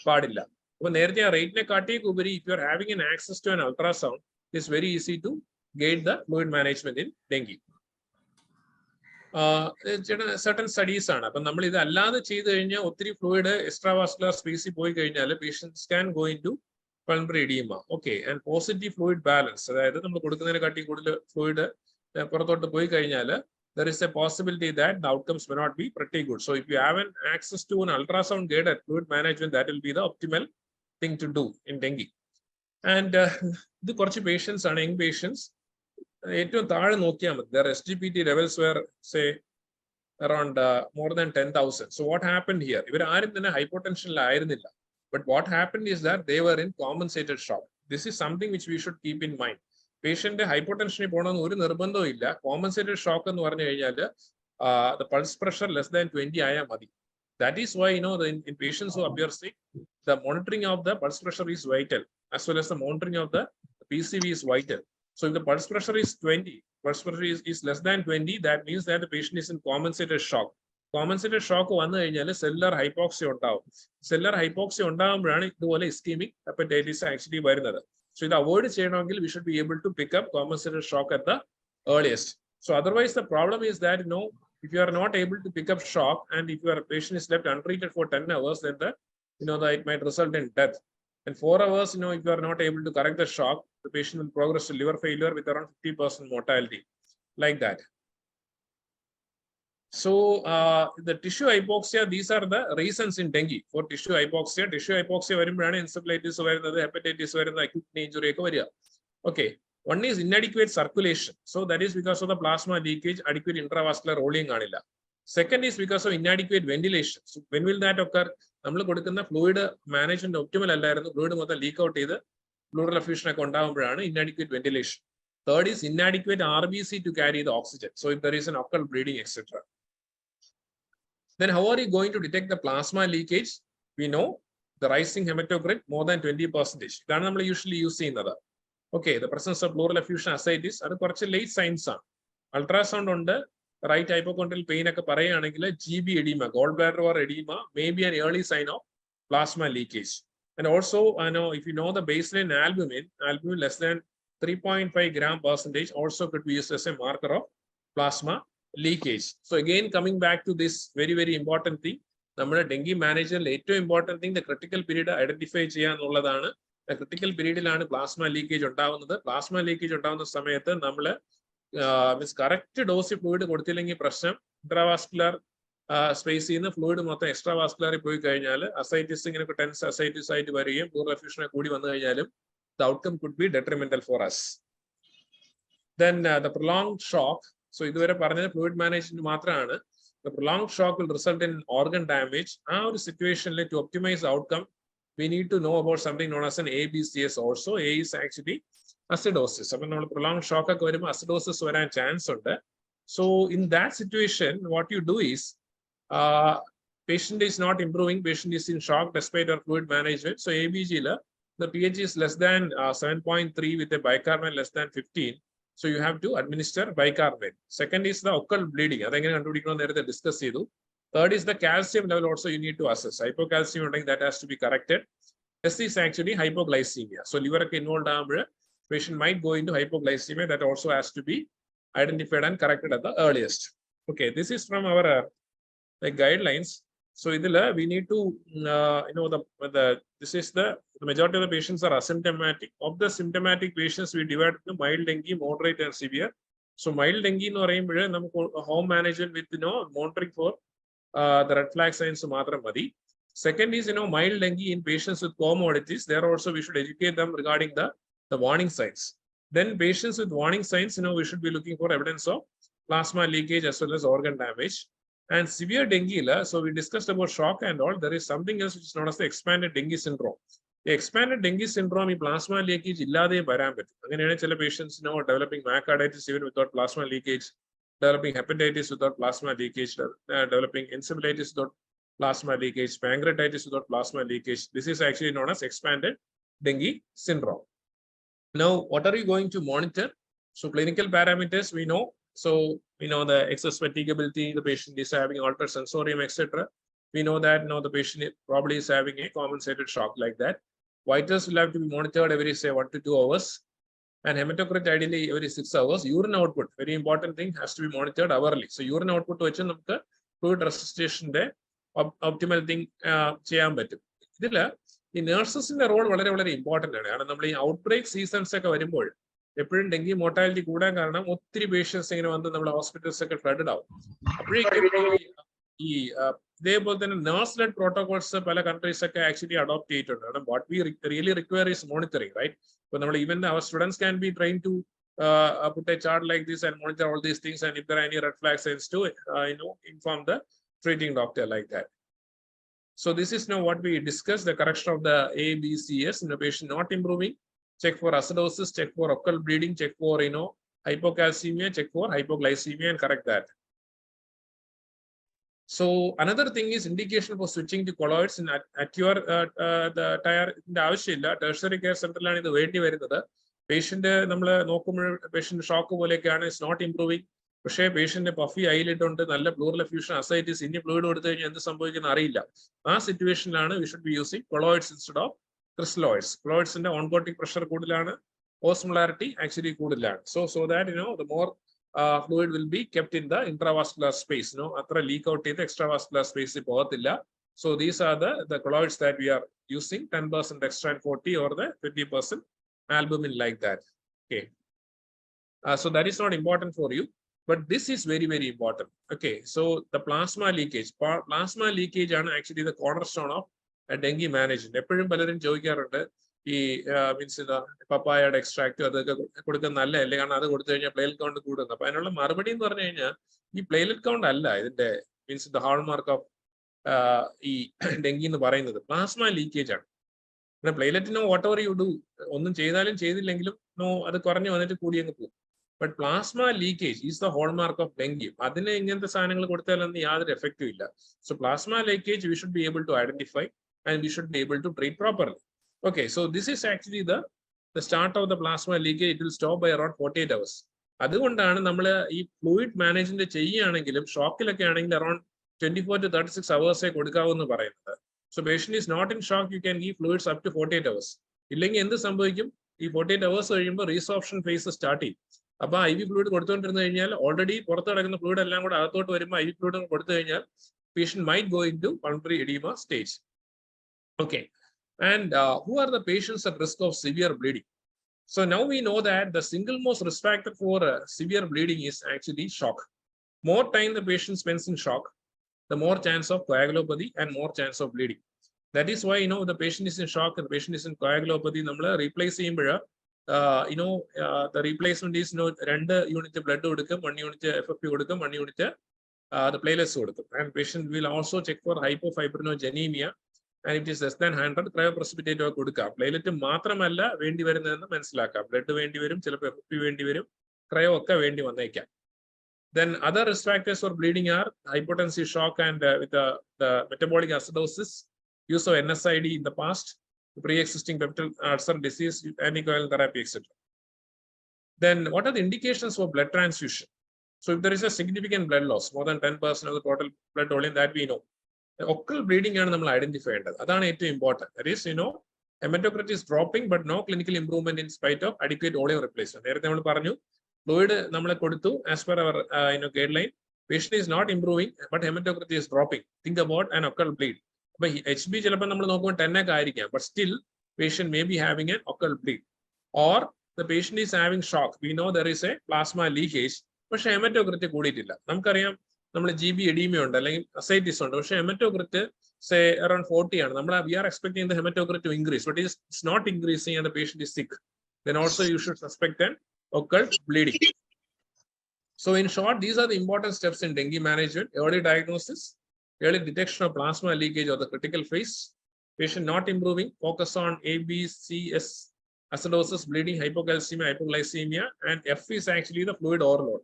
പാടില്ല. അപ്പോൾ നേരത്തെ ആ റേറ്റിനെ കാട്ടിയൊക്കെ ഉപരി if you are having an access to an ultrasound, it's very easy to guide the fluid management in dengue. certain studies ആണ്. അപ്പം നമ്മൾ ഇത് അല്ലാതെ ചെയ്ത് കഴിഞ്ഞാൽ ഒത്തിരി ഫ്ലൂയിഡ് എക്സ്ട്രാവാസ്കുലർ സ്പേസിൽ പോയി കഴിഞ്ഞാൽ patients can go in to pulmonary oedema. Okay, and positive fluid balance, അതായത് നമ്മൾ കൊടുക്കുന്നതിനെ കാട്ടി കൂടുതൽ ഫ്ലൂയിഡ് പുറത്തോട്ട് പോയി കഴിഞ്ഞാൽ there is a possibility that the outcomes may not be pretty good. So if you have an access to an ultrasound guided fluid management, that will be the optimal thing to do in dengue. And the കുറച്ച് patients are young patients. ഏറ്റവും താഴെ നോക്കിയാൽ മതി, their SGPT levels were say around more than 10,000. So what happened here? ഇവർ ആരും തന്നെ ഹൈപ്പോടെൻഷനിലായിരുന്നില്ല. But what happened is that they were in compensated shock. This is something which we should keep in mind. Patient ഹൈപ്പോടെൻഷനിൽ പോകണമെന്ന് ഒരു നിർബന്ധവും ഇല്ല. Compensated shock എന്ന് പറഞ്ഞു കഴിഞ്ഞാൽ the pulse pressure less than 20 ആയാൽ മതി. That is why in patients who appear sick, the monitoring of the pulse pressure is vital, as well as the monitoring of the PCV is vital. So if the pulse pressure is 20, pulse pressure is less than 20, that means that the patient is in compensated shock. Compensated shock വന്നു കഴിഞ്ഞാൽ cellular hypoxia ഉണ്ടാവും. Cellular hypoxia ഉണ്ടാകുമ്പോഴാണ് ഇതുപോലെ ischemic hepatitis actually വരുന്നത്. So ഇത് avoid ചെയ്യണമെങ്കിൽ we should be able to pick up compensated shock at the earliest. So otherwise the problem is that if you are not able to pick up shock, and if your patient is left untreated for 10 hours, then it might result in death. And 4 hours, if you are not able to correct the shock, the patient will progress to liver failure with around 50% mortality, like that. So the tissue hypoxia, these are the reasons in dengue for tissue hypoxia. Tissue hypoxia varumbrana encephalitis varunathu, hepatitis varunathu, acute kidney injury ekku variya. Okay, one is inadequate circulation. So that is because of the plasma leakage, adequate intravascular rolling aanilla. Second is because of inadequate ventilation. So when will that occur? നമ്മൾ കൊടുക്കുന്ന fluid management optimal അല്ലായിരുന്നു, fluid മൊത്തം leak out ചെയ്ത് pleural effusion ഒക്കെ ഉണ്ടാകുമ്പോഴാണ് inadequate ventilation. Third is inadequate RBC to carry the oxygen. So if there is an occult bleeding, etc. Then how are you going to detect the plasma leakage? We know the rising hematocrit more than 20%. ഇതാണ് നമ്മൾ usually use ചെയ്യുന്നത്. Okay, the presence of pleural effusion ascites, അത് കുറച്ച് late signs ആണ്. Ultrasound ഉണ്ട്, right ഹൈപ്പോകോൺട്രിയൽ pain ഒക്കെ പറയുകയാണെങ്കിൽ GB edema, gallbladder or edema may be an early sign of plasma leakage. And also, if you know the baseline albumin less than 3.5 gram percentage also could be used as a marker of plasma leakage. So again, coming back to this very, very important thing, നമ്മുടെ dengue മാനേജറിൽ ഏറ്റവും important thing, the critical period identify ചെയ്യാന്നുള്ളതാണ്. Critical പീരീഡിലാണ് plasma leakage ഉണ്ടാവുന്നത്. Plasma leakage ഉണ്ടാവുന്ന സമയത്ത് നമ്മൾ correct dose fluid കൊടുത്തില്ലെങ്കിൽ പ്രശ്നം. ഇൻട്രാവാസ്കുലർ സ്പേസിൽ നിന്ന് ഫ്ലൂയിഡ് മൊത്തം എക്സ്ട്രാ വാസ്കുലറിൽ പോയി കഴിഞ്ഞാൽ അസൈറ്റിസ്, ഇങ്ങനെ ടെൻസ് അസൈറ്റിസ് ആയിട്ട് വരികയും പ്ലൂറൽ എഫ്യൂഷനെ കൂടി വന്നു കഴിഞ്ഞാലും the outcome could be detrimental for us. Then the prolonged shock. So ഇതുവരെ പറഞ്ഞത് ഫ്ലൂയിഡ് മാനേജ്മെന്റ് മാത്രമാണ്. The prolonged shock will result in organ damage. ആ ഒരു സിറ്റുവേഷനിൽ to optimize the outcome, we need to know about something known as an ABCS also. A is actually acidosis. അപ്പം നമ്മൾ prolonged shock ഒക്കെ വരുമ്പോൾ acidosis വരാൻ chance ഉണ്ട്. So in that situation, what you do is, patient is not improving, patient is in shock despite our fluid management. So ABG the pH is less than 7.3 with a bicarbonate less than 15. So you have to administer bicarbonate. Second is the occult bleeding. അതെങ്ങനെ കണ്ടുപിടിക്കണം നേരത്തെ discuss ചെയ്തു. Third is the calcium level also you need to assess. Hypocalcemia, that has to be corrected. This is actually hypoglycemia. So liver involved, patient might go into hypoglycemia. That also has to be identified and corrected at the earliest. Okay, this is from our guidelines. So we need to this is the majority of the patients are asymptomatic. Of the symptomatic patients, we divide into mild dengue, moderate, and severe. So mild dengue no home management with monitoring for the red flag signs matram madi. Second is mild dengue in patients with comorbidities. There also we should educate them regarding the warning signs. Then patients with warning signs, we should be looking for evidence of plasma leakage as well as organ damage. And severe dengue, so we discussed about shock and all. There is something else which is known as the expanded dengue syndrome. The expanded dengue syndrome, plasma leakage illade varan pattum. Anganeyana chila patients developing myocarditis even without plasma leakage, developing hepatitis without plasma leakage, developing encephalitis without plasma leakage, pancreatitis without plasma leakage. This is actually known as expanded dengue syndrome. Now, what are you going to monitor? So clinical parameters we know. So we know the excess fatigability, the patient is having altered sensorium, etc. We know that the patient probably is having a compensated shock like that. Vitals will have to be monitored every, say, 1 to 2 hours. And hematocrit ideally every 6 hours. Urine output, very important thing, has to be monitored hourly. So urine output to the fluid resuscitation day, optimal thing, the nurses in the role very important. And outbreak seasons eppozhum dengue mortality koodan karanam ottiri patients ingane vandu nammala hospitals okke flooded out. Ideypole thanne nurse-led protocols pala countries okke actually adopt cheyittundu. What we really require is monitoring, right? So even our students can be trained to put a chart like this and monitor all these things, and if there are any red flag signs to inform the treating doctor like that. So this is now what we discussed, the correction of the ABCS in the patient not improving. Check for acidosis, check for occult bleeding, check for hypocalcemia, check for hypoglycemia, and correct that. So another thing is indication for switching to colloids at your the tertiary care center ലാണ് ഇത് വേണ്ടി വരുന്നത്. Patient നമ്മൾ നോക്കുമ്പോൾ patient shock പോലെയൊക്കെയാണ്, it's not improving. പക്ഷേ patient puffy eyelid ഉണ്ട്, നല്ല പ്ലൂറൽ എഫ്യൂഷൻ, അസൈറ്റിസ്, ഇനി ഫ്ലൂയിഡ് കൊടുത്തു കഴിഞ്ഞാൽ എന്ത് സംഭവിക്കുന്ന അറിയില്ല. ആ സിറ്റുവേഷനിലാണ് we should be using colloids instead of crystalloids. Colloidsന്റെ oncotic pressure കൂടുതലാണ്, osmolarity actually കൂടുതലാണ്. So that the more fluid will be kept in the intravascular space. Atra leak out in the extravascular space pogathilla. So these are the colloids that we are using, 10% dextran 40 or the 20% albumin like that. Okay. So that is not important for you, but this is very, very important. Okay. So the plasma leakage. Plasma leakage is actually the cornerstone of dengue management. എപ്പോഴും പലരും ചോദിക്കാറുണ്ട് ഈ means പപ്പായയുടെ extract അതൊക്കെ കൊടുക്കുന്ന നല്ലതല്ലേ, കാരണം അത് കൊടുത്തു കഴിഞ്ഞാൽ പ്ലേലെറ്റ് കൗണ്ട് കൂടുന്നു. അപ്പൊ അതിനുള്ള മറുപടി എന്ന് പറഞ്ഞു കഴിഞ്ഞാൽ ഈ പ്ലേലെറ്റ് കൗണ്ട് അല്ല ഇതിന്റെ മീൻസ് ദ ഹാൾമാർക്ക് ഓഫ് ഈ ഡെങ്കി എന്ന് പറയുന്നത് പ്ലാസ്മ ലീക്കേജ് ആണ്. പിന്നെ പ്ലേലെറ്റിനോ വാട്ട് എവർ യു ഡു, ഒന്നും ചെയ്താലും ചെയ്തില്ലെങ്കിലും അത് കുറഞ്ഞു വന്നിട്ട് കൂടി അങ്ങ് പോകും. But plasma leakage is the hallmark of dengue. അതിന് ഇങ്ങനത്തെ സാധനങ്ങൾ കൊടുത്താലൊന്നും യാതൊരു എഫക്റ്റും ഇല്ല. So plasma leakage we should be able to identify and we should be able to treat properly. Okay, so this is actually the start of the plasma leakage. It will stop by around 48 hours. അതുകൊണ്ടാണ് നമ്മൾ ഈ fluid management ചെയ്യുകയാണെങ്കിലും ഷോക്കിലൊക്കെ ആണെങ്കിൽ around 24 to 36 hours കൊടുക്കാവെന്ന് പറയുന്നത്. So patient is not in shock, you can give fluids up to 48 hours. ഇല്ലെങ്കിൽ എന്ത് സംഭവിക്കും, ഈ 48 hours കഴിയുമ്പോൾ റീസോപ്ഷൻ ഫേസ് സ്റ്റാർട്ട് ചെയ്യും. അപ്പൊ IV ഫ്ലൂയിഡ് കൊടുത്തുകൊണ്ടിരുന്നു കഴിഞ്ഞാൽ ഓൾറെഡി പുറത്ത് കിടക്കുന്ന ഫ്ലൂയിഡ് എല്ലാം കൂടെ അകത്തോട്ട് വരുമ്പോൾ IV ഫ്ലൂയിഡ് കൊടുത്തു കഴിഞ്ഞാൽ patient might go in to pulmonary oedema stage. Okay, and who are the patients at risk of severe bleeding? So now we know that the single most risk factor for severe bleeding is actually shock. More time the patient spends in shock, the more chance of coagulopathy and more chance of bleeding. That is why the patient is in shock and the patient is in coagulopathy. നമ്മൾ replace ചെയ്യുമ്പോൾ the replacement is 2 unit blood കൊടുക്കും, 1 unit FFP കൊടുക്കും, 1 unit the platelets കൊടുക്കും. And patient will also check for hypofibrinogenemia. And if it is less than 100, cryoprecipitate കൊടുക്കാം. പ്ലേലെറ്റ് മാത്രമല്ല വേണ്ടി വരുന്നതെന്ന് മനസ്സിലാക്കാം. ബ്ലഡ് വേണ്ടി വരും, ചിലപ്പോൾ FFP വേണ്ടി വരും, ക്രയോ ഒക്കെ വേണ്ടി വന്നേക്കാം. Then other risk factors for bleeding are hypotensive shock and with the metabolic acidosis, use of NSAID in the past, pre-existing peptic ulcer disease, anticoagulant therapy, etc. Then what are the indications for blood transfusion? So if there is a significant blood loss, more than 10% of the total blood volume, that we know. Occult bleeding ആണ് നമ്മൾ identify ചെയ്യേണ്ടത്. അതാണ് ഏറ്റവും important. That is, hematocrit is dropping but no clinical improvement in spite of adequate volume replacement. നേരത്തെ നമ്മൾ പറഞ്ഞു fluid നമ്മളെ കൊടുത്തു as per our guideline. Patient is not improving but hematocrit is dropping. Think about an occult bleed. അപ്പൊ HB ചിലപ്പോൾ നമ്മൾ നോക്കുമ്പോൾ 10 ഒക്കെ ആയിരിക്കാം, but still patient may be having an occult bleed. Or the patient is having shock. We know there is a plasma leakage. പക്ഷെ haematocrit കൂടിയിട്ടില്ല. നമുക്കറിയാം നമ്മൾ GB edema ഉണ്ട് അല്ലെങ്കിൽ ascites ഉണ്ട്, പക്ഷെ ഹെമറ്റോക്രിറ്റ് say around 40 ആണ്. നമ്മൾ we are expecting the hematocrit to increase, but it's not increasing and the patient is sick. Then also you should suspect an occult bleeding. So in short, these are the important steps in dengue management: early diagnosis, early detection of plasma leakage or the critical phase, patient not improving, focus on ABCS, acidosis, bleeding, hypocalcemia, hypoglycemia, and F is actually the fluid overload.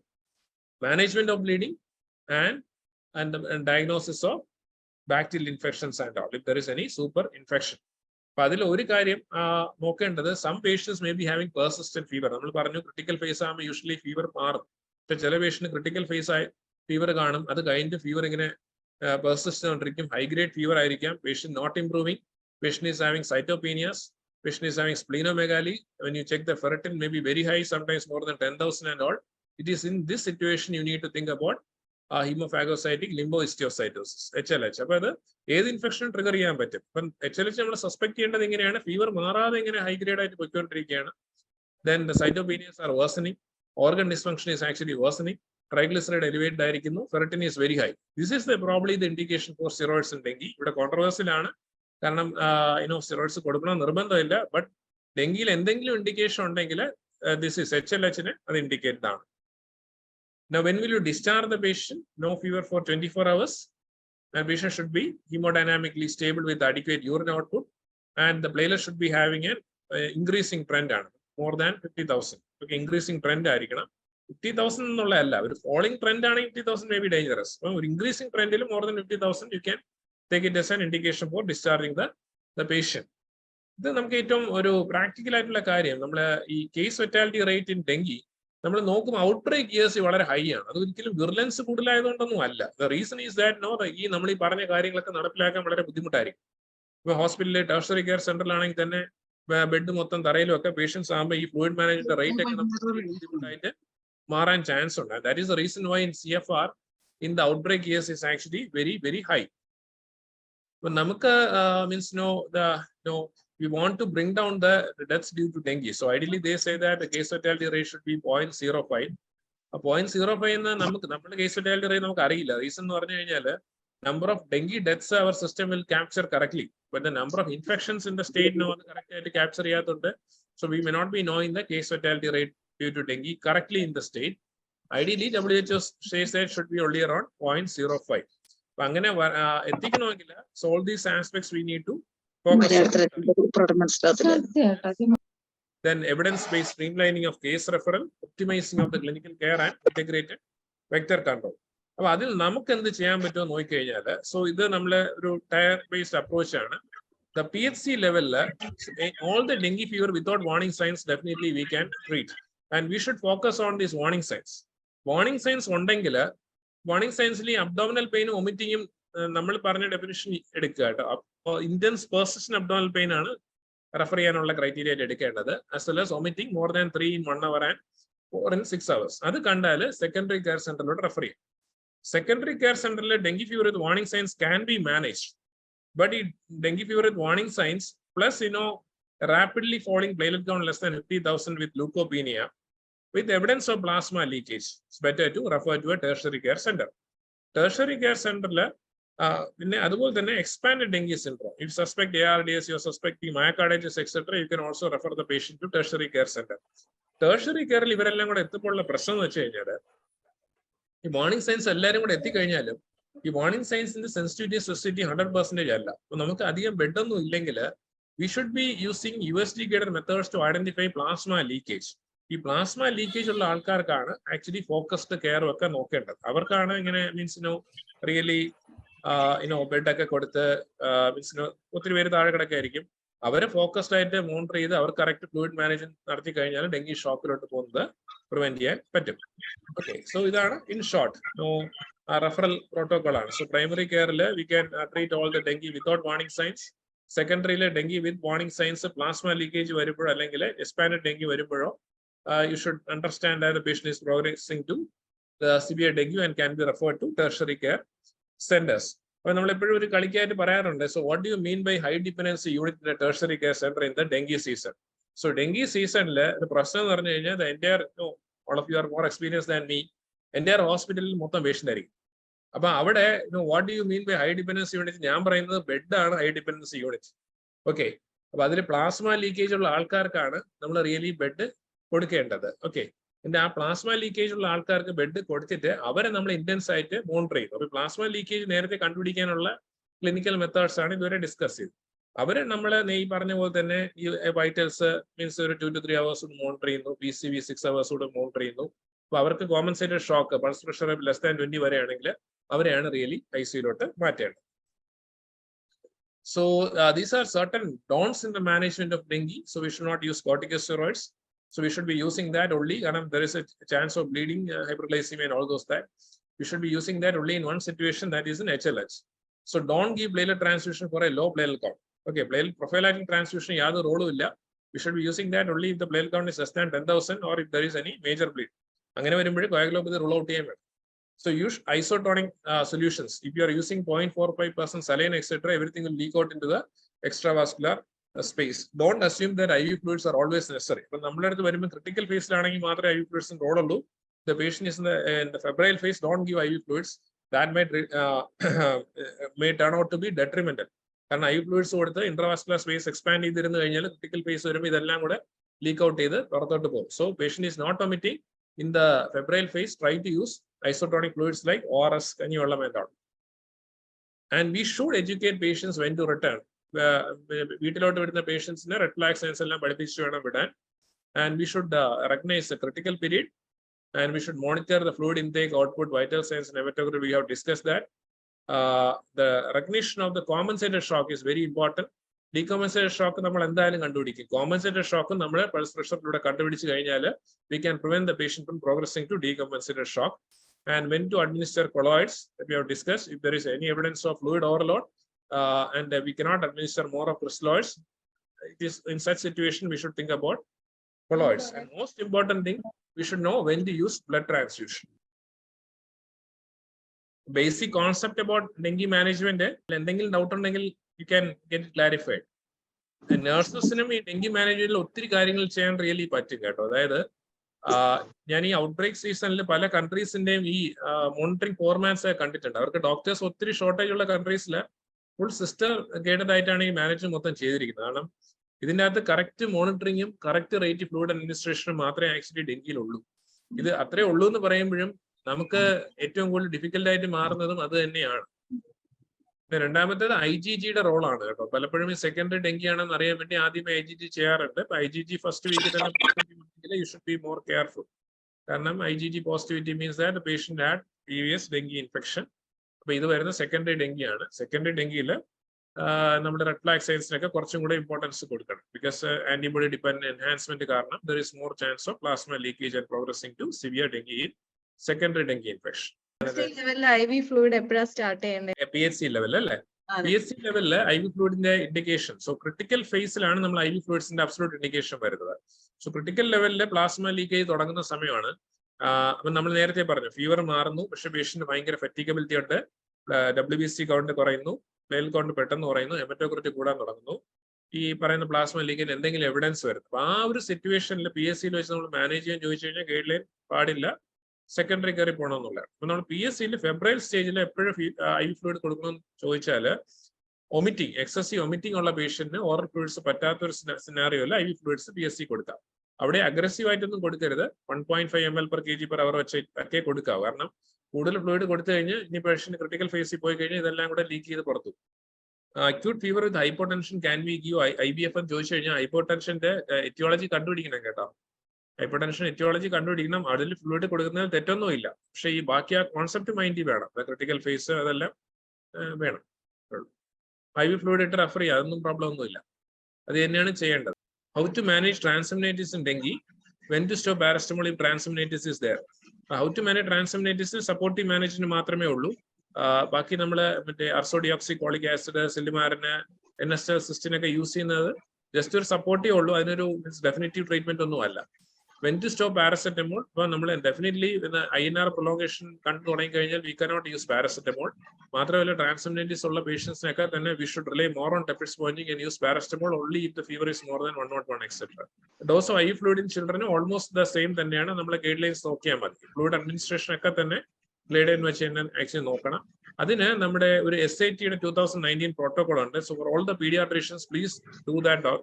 Management of bleeding and diagnosis of bacterial infections and all, if there is any super infection. അപ്പൊ അതിൽ ഒരു കാര്യം നോക്കേണ്ടത്, some patients may be having persistent fever. നമ്മൾ പറഞ്ഞു critical phase ആകുമ്പോൾ usually fever മാറും. പക്ഷെ ചില പേഷ്യന്റ് ക്രിട്ടിക്കൽ ഫേസ് ആയി ഫീവർ കാണും, അത് കഴിഞ്ഞിട്ട് ഫീവർ ഇങ്ങനെ പെർസിസ്റ്റ് ആയിട്ടിരിക്കും. ഹൈ ഗ്രേഡ് ഫീവർ ആയിരിക്കാം. Patient not improving, patient is having cytopenias, patient is having splenomegaly. When you check the ferritin may be very high, sometimes more than 10,000 and all. It is in this situation you need to think about hemophagocytic lymphohistiocytosis, HLH. അപ്പോൾ അത് ഏത് infection trigger ചെയ്യാൻ പറ്റും. അപ്പം HLH നമ്മൾ suspect ചെയ്യേണ്ടത് എങ്ങനെയാണ്? Fever മാറാതെ ഇങ്ങനെ ഹൈ ഗ്രേഡ് ആയിട്ട് പോയിക്കൊണ്ടിരിക്കുകയാണ്. Then the cytopenias are worsening, organ dysfunction is actually worsening, triglyceride elevated ആയിരിക്കുന്നു, ferritin is very high. This is probably the indication for steroids in dengue. ഇവിടെ കോൺട്രവേഴ്സിൽ ആണ്, കാരണം steroids കൊടുക്കണം നിർബന്ധമില്ല. ബട്ട് ഡെങ്കിയിൽ എന്തെങ്കിലും ഇൻഡിക്കേഷൻ ഉണ്ടെങ്കിൽ ദിസ് ഇസ് HLH-ന് അത് ഇൻഡിക്കേറ്റഡ് ആണ്. Now, when will you discharge the patient? No fever for 24 hours. The patient should be hemodynamically stable with adequate urine output, and the platelet should be having an increasing trend, more than 50,000. Okay, increasing trend ആയിരിക്കണം. 50,000 എന്നുള്ളതല്ല, ഒരു falling trend ആണെങ്കിൽ 50,000 may be dangerous. ഒരു increasing trend more than 50,000, you can take it as an indication for discharging the patient. ഇത് നമുക്ക് ഏറ്റവും ഒരു practical ആയിട്ടുള്ള കാര്യം, നമ്മള് ഈ case fatality rate in dengue നമ്മൾ നോക്കുമ്പോൾ ഔട്ട്ബ്രേക്ക് ഇയേഴ്സ് വളരെ ഹൈ ആണ്. അത് ഒരിക്കലും വിർലൻസ് കൂടുതലായതുകൊണ്ടൊന്നും അല്ല. ദ റീസൺ ഈസ് ദാറ്റ് ഈ നമ്മൾ ഈ പറഞ്ഞ കാര്യങ്ങളൊക്കെ നടപ്പിലാക്കാൻ വളരെ ബുദ്ധിമുട്ടായിരിക്കും. ഇപ്പൊ ഹോസ്പിറ്റലിലെ ടേഴ്സറി കെയർ സെന്ററിലാണെങ്കിൽ തന്നെ ബെഡ് മൊത്തം തറയിലും ഒക്കെ പേഷ്യൻസ് ആകുമ്പോൾ ഈ ഫ്ലൂയിഡ് മാനേജ്മെന്റ് റേറ്റ് ഒക്കെ നമുക്ക് ബുദ്ധിമുട്ടായിട്ട് മാറാൻ ചാൻസ് ഉണ്ട്. That is the reason why in CFR in the outbreak years is actually very very high. അപ്പൊ നമുക്ക് we want to bring down the deaths due to dengue. So ideally they say that the case fatality rate should be 0.05. 0.05 എന്ന് നമ്മുടെ case fatality rate നമുക്ക് അറിയില്ല. Reason എന്ന് പറഞ്ഞു കഴിഞ്ഞാൽ number of dengue deaths our system will capture correctly, but the number of infections in the state അത് correct ആയിട്ട് capture ചെയ്യാത്തതുണ്ട്. So we may not be knowing the case fatality rate due to dengue correctly in the state. Ideally WHO says that should be only around 0.05. അപ്പൊ അങ്ങനെ എത്തിക്കണമെങ്കിൽ so all these aspects we need to focus on. Then evidence-based streamlining of case referral, optimizing of the clinical care and integrated vector control. അപ്പൊ അതിൽ നമുക്ക് എന്ത് ചെയ്യാൻ പറ്റുമോ നോക്കിക്കഴിഞ്ഞാൽ, so ഇത് നമ്മളെ ഒരു ടയർ ബേസ്ഡ് അപ്രോച്ച് ആണ്. The PHC level, all the dengue fever without warning signs definitely we can treat, and we should focus on these warning signs. Warning signs ഉണ്ടെങ്കിൽ warning signs abdominal pain vomiting നമ്മൾ പറഞ്ഞ definition എടുക്കുക കേട്ടോ. അപ്പോൾ intense persistent abdominal pain ആണ് refer ചെയ്യാനുള്ള criteria എടുക്കേണ്ടത്. As well as vomiting more than 3 in 1 hour and 4 in 6 hours. അത് കണ്ടാൽ സെക്കൻഡറി കെയർ സെന്ററിലോട്ട് റെഫർ ചെയ്യും. സെക്കൻഡറി കെയർ സെന്ററിൽ dengue fever with warning signs can be manage, but ഈ dengue fever with warning signs plus rapidly falling platelet count less than 50,000 with leukopenia with evidence of plasma leakage, it's better to refer to a tertiary care center. Tertiary care center പിന്നെ അതുപോലെ തന്നെ expanded dengue syndrome, if suspect ARDS, you're suspecting myocarditis etc., you can also refer the patient to tertiary care center. Tertiary care ഇവരെല്ലാം കൂടെ എത്തിപ്പോഴുള്ള പ്രശ്നം എന്ന് വെച്ച് കഴിഞ്ഞാൽ ഈ വാർണിംഗ് സൈൻസ് എല്ലാവരും കൂടെ എത്തിക്കഴിഞ്ഞാലും ഈ വാർണിംഗ് സൈൻസിന്റെ സെൻസിറ്റിവിറ്റി സ്പെസിസിറ്റി 100% അല്ല. അപ്പൊ നമുക്ക് അധികം ബെഡൊന്നും ഇല്ലെങ്കിൽ we should be using USG guided methods to identify plasma leakage. ഈ പ്ലാസ്മ ലീക്കേജ് ഉള്ള ആൾക്കാർക്കാണ് ആക്ച്വലി ഫോക്കസ്ഡ് കെയർ ഒക്കെ നോക്കേണ്ടത്. അവർക്കാണ് ഇങ്ങനെ മീൻസ് റിയലി ബെഡ് ഒക്കെ കൊടുത്ത് മീൻസ് ഒത്തിരി പേര് താഴെ കിടക്കായിരിക്കും. അവരെ ഫോക്കസ്ഡ് ആയിട്ട് മോണിറ്റർ ചെയ്ത് അവർ കറക്റ്റ് ഫ്ലൂയിഡ് മാനേജ്മെന്റ് നടത്തി കഴിഞ്ഞാൽ ഡെങ്കി ഷോക്കിലോട്ട് പോകുന്നത് പ്രിവെന്റ് ചെയ്യാൻ പറ്റും. ഓക്കെ, സോ ഇതാണ് ഇൻ ഷോർട്ട് റെഫറൽ പ്രോട്ടോകോൾ ആണ്. സോ പ്രൈമറി കെയറിൽ we can treat all the dengue without warning signs. സെക്കൻഡറിയിലെ dengue with warning signs plasma leakage വരുമ്പോഴോ അല്ലെങ്കിൽ എക്സ്പാൻഡഡ് ഡെങ്കി വരുമ്പോഴോ you should understand that the patient is progressing to the severe dengue and can be referred to tertiary care centers. അപ്പോൾ നമ്മൾ എപ്പോഴും ഒരു കളിക്കായിട്ട് പറയാറുണ്ട്, so what do you mean by high dependency unit in tertiary care centre in the dengue season? So dengue സീസണിൽ ഒരു പ്രശ്നം എന്ന് പറഞ്ഞു കഴിഞ്ഞാൽ the entire all of you are more experience than me, entire ഹോസ്പിറ്റലിൽ മൊത്തം പേഷ്യൻ്റ് ആയിരിക്കും. അപ്പൊ അവിടെ what do you mean by high dependency unit? ഞാൻ പറയുന്നത് ബെഡ് ആണ് ഹൈ ഡിപെൻഡൻസി യൂണിറ്റ്. ഓക്കെ, അപ്പൊ അതിൽ പ്ലാസ്മ ലീക്കേജ് ഉള്ള ആൾക്കാർക്കാണ് നമ്മൾ റിയലി ബെഡ് കൊടുക്കേണ്ടത്. ഓക്കെ, പിന്നെ ആ പ്ലാസ്മ ലീക്കേജ് ഉള്ള ആൾക്കാർക്ക് ബെഡ് കൊടുത്തിട്ട് അവരെ നമ്മൾ ഇന്റൻസ് ആയിട്ട് മോണിറ്റർ ചെയ്യും. അപ്പൊ പ്ലാസ്മ ലീക്കേജ് നേരത്തെ കണ്ടുപിടിക്കാനുള്ള ക്ലിനിക്കൽ മെത്തേഡ്സ് ആണ് ഇതുവരെ ഡിസ്കസ് ചെയ്തത്. അവരെ നമ്മൾ ഈ പറഞ്ഞ പോലെ തന്നെ ഈ വൈറ്റൽസ് മീൻസ് ഒരു 2 to 3 hours മോണിറ്റർ ചെയ്യുന്നു, PCV 6 hours മോണിറ്റർ ചെയ്യുന്നു. അപ്പൊ അവർക്ക് compensated shock pulse pressure less than 20 വരെയാണെങ്കിൽ അവരെയാണ് റിയലി ICUലോട്ട് മാറ്റേണ്ടത്. So these are certain don'ts in the management of dengue. So we should not use corticosteroids. So we should be using that only when there is a chance of bleeding, hyperglycemia and all those that. We should be using that only in one situation, that is in HLH. So don't give platelet transfusion for a low platelet count. Okay, platelet prophylactic transfusion yadu role illa. We should be using that only if the platelet count is less than 10,000 or if there is any major bleed. Angane varumbol coagulopathy rule out cheyyam. So use isotonic solutions. If you are using 0.45% saline, etc., everything will leak out into the extravascular space. Don't assume that IV fluids are always necessary. But നമ്മളെ അടുത്ത് വരുമ്പോൾ critical ഫേസിലാണെങ്കിൽ മാത്രമേ IV fluids role ഉള്ളൂ. The patient is in the febrile phase, don't give IV fluids. That may turn out to be detrimental. കാരണം IV fluids കൊടുത്ത് intravascular space expand ചെയ്തിരുന്നു കഴിഞ്ഞാൽ critical face വരുമ്പോൾ ഇതെല്ലാം കൂടെ ലീക്ക് ഔട്ട് ചെയ്ത് പുറത്തോട്ട് പോകും. So patient is not vomiting in the febrile phase. Try to use isotonic fluids like ORS കഞ്ഞിവെള്ളം method. And we should educate patients when to return. വീട്ടിലോട്ട് വിടുന്ന പേഷ്യൻസിന് റെഡ് ഫ്ലാഗ് സൈൻസ് എല്ലാം പഠിപ്പിച്ചു വേണം വിടാൻ. And we should recognise a critical period and we should monitor the fluid intake, output, vital signs, haematography. We have discuss that. The recognition of the compensated shock is very important. Decompensated shock നമ്മൾ എന്തായാലും കണ്ടുപിടിക്കും. Compensated shock നമ്മൾ pulse പ്രഷറിലൂടെ കണ്ടുപിടിച്ച് കഴിഞ്ഞാൽ we can prevent the patient from progressing to decompensated shock. And when to administer colloids, we have discussed. If there is any evidence of fluid overload, and we cannot administer more of crystalloids, it is in such situation we should think about colloids. And most important thing, we should know when to use blood transfusion. Basic concept about dengue management, എന്തെങ്കിലും doubt ഉണ്ടെങ്കിൽ you can get it clarified. നഴ്സസിനും ഈ dengue മാനേജ്മെന്റിൽ ഒത്തിരി കാര്യങ്ങൾ ചെയ്യാൻ really പറ്റും കേട്ടോ. അതായത് ഞാൻ ഈ ഔട്ട്ബ്രേക്ക് സീസണിൽ പല കൺട്രീസിന്റെയും ഈ മോണിറ്ററിംഗ് ഫോർമാറ്റ്സ് കണ്ടിട്ടുണ്ട്. അവർക്ക് ഡോക്ടേഴ്സ് ഒത്തിരി ഷോർട്ടേജ് ഉള്ള കൺട്രീസിൽ ഫുൾ സിസ്റ്റം ഗൈഡഡ് ആയിട്ടാണ് ഈ മാനേജ്മെന്റ് മൊത്തം ചെയ്തിരിക്കുന്നത്. കാരണം ഇതിൻ്റെ അകത്ത് കറക്റ്റ് മോണിറ്ററിങ്ങും കറക്റ്റ് റേറ്റ് ഫ്ലൂയിഡ് അഡ്മിനിസ്ട്രേഷനും മാത്രമേ ആക്ച്വലി ഡെങ്കിയിലുള്ളൂ. ഇത് അത്രേ ഉള്ളൂ എന്ന് പറയുമ്പോഴും നമുക്ക് ഏറ്റവും കൂടുതൽ ഡിഫിക്കൽട്ട് ആയിട്ട് മാറുന്നതും അത് തന്നെയാണ്. രണ്ടാമത്തേത് IgGയുടെ റോളാണ് കേട്ടോ. പലപ്പോഴും ഈ സെക്കൻഡറി ഡെങ്കി ആണെന്ന് അറിയാൻ വേണ്ടി ആദ്യമേ IgG ചെയ്യാറുണ്ട്. ഇപ്പൊ IgG ഫസ്റ്റ് വീക്കിൽ തന്നെ you should be more careful. കാരണം IgG positivity means that the patient had previous dengue infection. അപ്പൊ ഇത് വരുന്ന സെക്കൻഡറി ഡെങ്കി ആണ്. സെക്കൻഡറി ഡെങ്കിയിൽ നമ്മുടെ റെഡ് ഫ്ലാഗ് സൈൻസിനൊക്കെ കുറച്ചും കൂടെ ഇമ്പോർട്ടൻസ് കൊടുക്കണം. ബിക്കോസ് ആന്റിബോഡി ഡിപെൻഡന്റ് എൻഹാൻസ്മെന്റ് കാരണം there is more chance of plasma leakage and progressing to severe dengue in secondary dengue infection. IV fluid എപ്പോഴാണ് സ്റ്റാർട്ട് ചെയ്യേണ്ടത്? PHC ലെവൽ അല്ലേ? PHC ലെവലില് IV ഫ്ലൂയിഡിന്റെ ഇൻഡിക്കേഷൻ. സോ ക്രിട്ടിക്കൽ ഫേസിലാണ് നമ്മൾ IV ഫ്ലൂയിഡ്സിന്റെ absolute indication വരുന്നത്. So critical ലെവലില് plasma leakage തുടങ്ങുന്ന സമയമാണ്. അപ്പൊ നമ്മൾ നേരത്തെ പറഞ്ഞു ഫീവർ മാറുന്നു, പക്ഷെ പേഷ്യന്റ് ഭയങ്കര ഫെറ്റിക്കബിലിറ്റി ഉണ്ട്, WBC കൗണ്ട് കുറയുന്നു, പ്ലേറ്റ്ലെറ്റ് കൗണ്ട് പെട്ടെന്ന് കുറയുന്നു, ഹെമറ്റോക്രിറ്റി കൂടാൻ തുടങ്ങുന്നു, ഈ പറയുന്ന പ്ലാസ്മ ലീക്കേജ് എന്തെങ്കിലും എവിഡൻസ് വരുന്നു. അപ്പൊ ആ ഒരു സിറ്റുവേഷനിൽ PHCയിൽ വെച്ച് നമ്മൾ മാനേജ് ചെയ്യാൻ ചോദിച്ചു കഴിഞ്ഞാൽ ഗൈഡ് ലൈൻ പാടില്ല, സെക്കൻഡറി കയറി പോകണമെന്നുള്ളത്. അപ്പൊ നമ്മൾ PHCയിൽ ഫെബ്രൈൽ സ്റ്റേജിൽ എപ്പോഴും IV ഫ്ലൂയിഡ് കൊടുക്കണമെന്ന് ചോദിച്ചാൽ ഒമിറ്റിംഗ്, എക്സസീവ് ഒമിറ്റിംഗ് ഉള്ള പേഷ്യന്റിന് ഓറൽ ഫ്ലൂയിഡ്സ് പറ്റാത്തൊരു സിനാറിയോയിൽ IV ഫ്ലൂയിഡ്സ് PHC കൊടുക്കാം. അവിടെ അഗ്രസീവ് ആയിട്ടൊന്നും കൊടുക്കരുത്. 1.5 ml/kg/h ഒക്കെ കൊടുക്കാം. കാരണം കൂടുതൽ ഫ്ലൂയിഡ് കൊടുത്തു കഴിഞ്ഞ് ഇനി പേഷ്യന്റ് ക്രിട്ടിക്കൽ ഫേസിൽ പോയി കഴിഞ്ഞാൽ ഇതെല്ലാം കൂടെ ലീക്ക് ചെയ്ത് പുറത്തു. Acute fever with hypotension can we give IBF എന്ന് ചോദിച്ചു കഴിഞ്ഞാൽ ഹൈപ്പോടെൻഷന്റെ എറ്റിയോളജി കണ്ടുപിടിക്കണം കേട്ടോ. ഹൈപ്പർടെൻഷൻ എറ്റിയോളജി കണ്ടുപിടിക്കണം. അതിൽ ഫ്ലൂയിഡ് കൊടുക്കുന്നതിൽ തെറ്റൊന്നുമില്ല. പക്ഷെ ഈ ബാക്കി ആ കോൺസെപ്റ്റ് മൈൻഡിൽ വേണം. ക്രിട്ടിക്കൽ ഫേസ് അതെല്ലാം വേണം. IV ഫ്ലൂയിഡ് ഇട്ട് റെഫർ ചെയ്യുക, അതൊന്നും പ്രോബ്ലം ഒന്നുമില്ല. അത് തന്നെയാണ് ചെയ്യേണ്ടത്. How to manage transaminitis in dengue, when to stop paracetamol in transaminitis is there. How to manage transaminitis supportive management മാത്രമേ ഉള്ളൂ. ബാക്കി നമ്മൾ മറ്റേ ursodeoxycholic acid, silymarin, NSL സിസ്റ്റിനൊക്കെ യൂസ് ചെയ്യുന്നത് ജസ്റ്റ് ഒരു സപ്പോർട്ടേ ഉള്ളൂ. അതിനൊരു ഡെഫിനറ്റീവ് ട്രീറ്റ്മെന്റ് ഒന്നും അല്ല. വെൻ ടു സ്റ്റോപ്പ് പാരസെറ്റമോൾ, ഇപ്പൊ നമ്മൾ ഡെഫിനറ്റ്ലി INR പ്രൊലോഗേഷൻ കണ്ടു തുടങ്ങി കഴിഞ്ഞാൽ വി കനോട്ട് യൂസ് പാരസെറ്റമോൾ. മാത്രമല്ല ട്രാൻസാമിനൈറ്റിസ് ഉള്ള പേഷ്യൻസിനൊക്കെ തന്നെ we should rely more on tepid sponging and use paracetamol only if the fever is more than 101 etcetera. Dose of IV fluid in children almost the same തന്നെയാണ്. നമ്മളെ guide lines നോക്കിയാൽ മതി. Fluid administration ഒക്കെ തന്നെ guide line വെച്ച് തന്നെ actually നോക്കണം. അതിന് നമ്മുടെ ഒരു SITയുടെ 2019 പ്രോട്ടോകോൾ ഉണ്ട്. So for all the paediatricians please do that,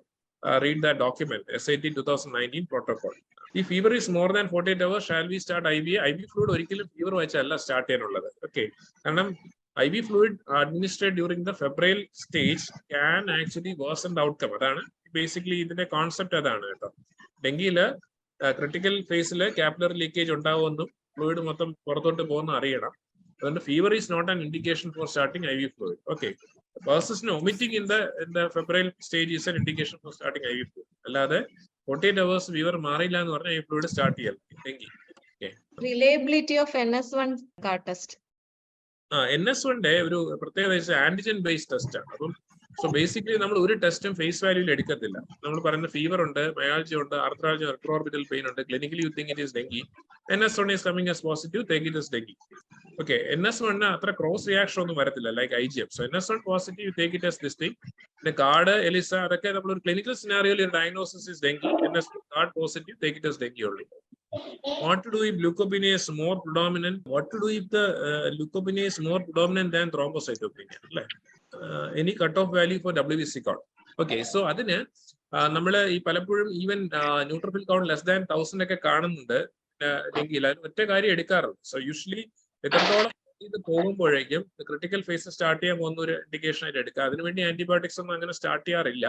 read that document, SIT 2019 protocol. If fever is more than 48 hours, shall we start IV? IV fluid ഒരിക്കലും ഫീവർ വെച്ചല്ല സ്റ്റാർട്ട് ചെയ്യാനുള്ളത്. ഓക്കെ, കാരണം IV fluid administered during the febrile stage can actually worsen the outcome. അതാണ് basically ഇതിന്റെ concept. അതാണ് കേട്ടോ. ഡെങ്കിയില് critical ഫേസിൽ കാപ്പിലറി ലീക്കേജ് ഉണ്ടാവുമെന്നും ഫ്ലൂയിഡ് മൊത്തം പുറത്തോട്ട് പോകുന്ന അറിയണം. അതുകൊണ്ട് fever is not an indication for starting IV fluid. Okay, persistent vomiting in the febrile stage is an indication for starting IV fluid. അല്ലാതെ 48 hours fever മാറിയില്ല എന്ന് പറഞ്ഞാൽ ഈ ഫ്ലൂയിഡ് സ്റ്റാർട്ട് ചെയ്യാം. Reliability of NS1 test. NS1 ഒരു പ്രത്യേകത antigen based test ആണ്. അപ്പം സോ ബേസിക്കലി നമ്മൾ ഒരു ടെസ്റ്റും ഫേസ് വാല്യൂയിൽ എടുക്കത്തില്ല. നമ്മൾ പറയുന്ന ഫീവർ ഉണ്ട്, മയാൾജി ഉണ്ട്, ആർത്രാൾജി, റെട്രോർബിറ്റൽ പെയിൻ ഉണ്ട്, clinically U think it is dengue, NS1 is coming as positive, take it as dengue. Okay, NS1 അത്ര ക്രോസ് റിയാക്ഷൻ ഒന്നും വരത്തില്ല like IgM. So NS1 positive, you take it as this thing. പിന്നെ card, Elisa അതൊക്കെ നമ്മൾ ഒരു clinical സിനാരിയോയിൽ ഒരു diagnosis is dengue, NS1 card positive, take it as dengue only. What to do if leukopenia is more predominant? What to do if the leukopenia is more predominant than thrombocytopenia? Any cutoff value for WBC count? Okay, so അതിന് നമ്മൾ ഈ പലപ്പോഴും even neutrophil count less than 1000 ഒക്കെ കാണുന്നുണ്ട് ഡെങ്കിയിൽ. അതിന് ഒറ്റ കാര്യം എടുക്കാറുണ്ട്. സോ യൂഷ്വലി എത്രത്തോളം ഇത് പോകുമ്പോഴേക്കും ക്രിട്ടിക്കൽ ഫേസ് സ്റ്റാർട്ട് ചെയ്യാൻ പോകുന്ന ഒരു ഇൻഡിക്കേഷൻ ആയിട്ട് എടുക്കുക. അതിനുവേണ്ടി ആന്റിബയോട്ടിക്സ് ഒന്നും അങ്ങനെ സ്റ്റാർട്ട് ചെയ്യാറില്ല.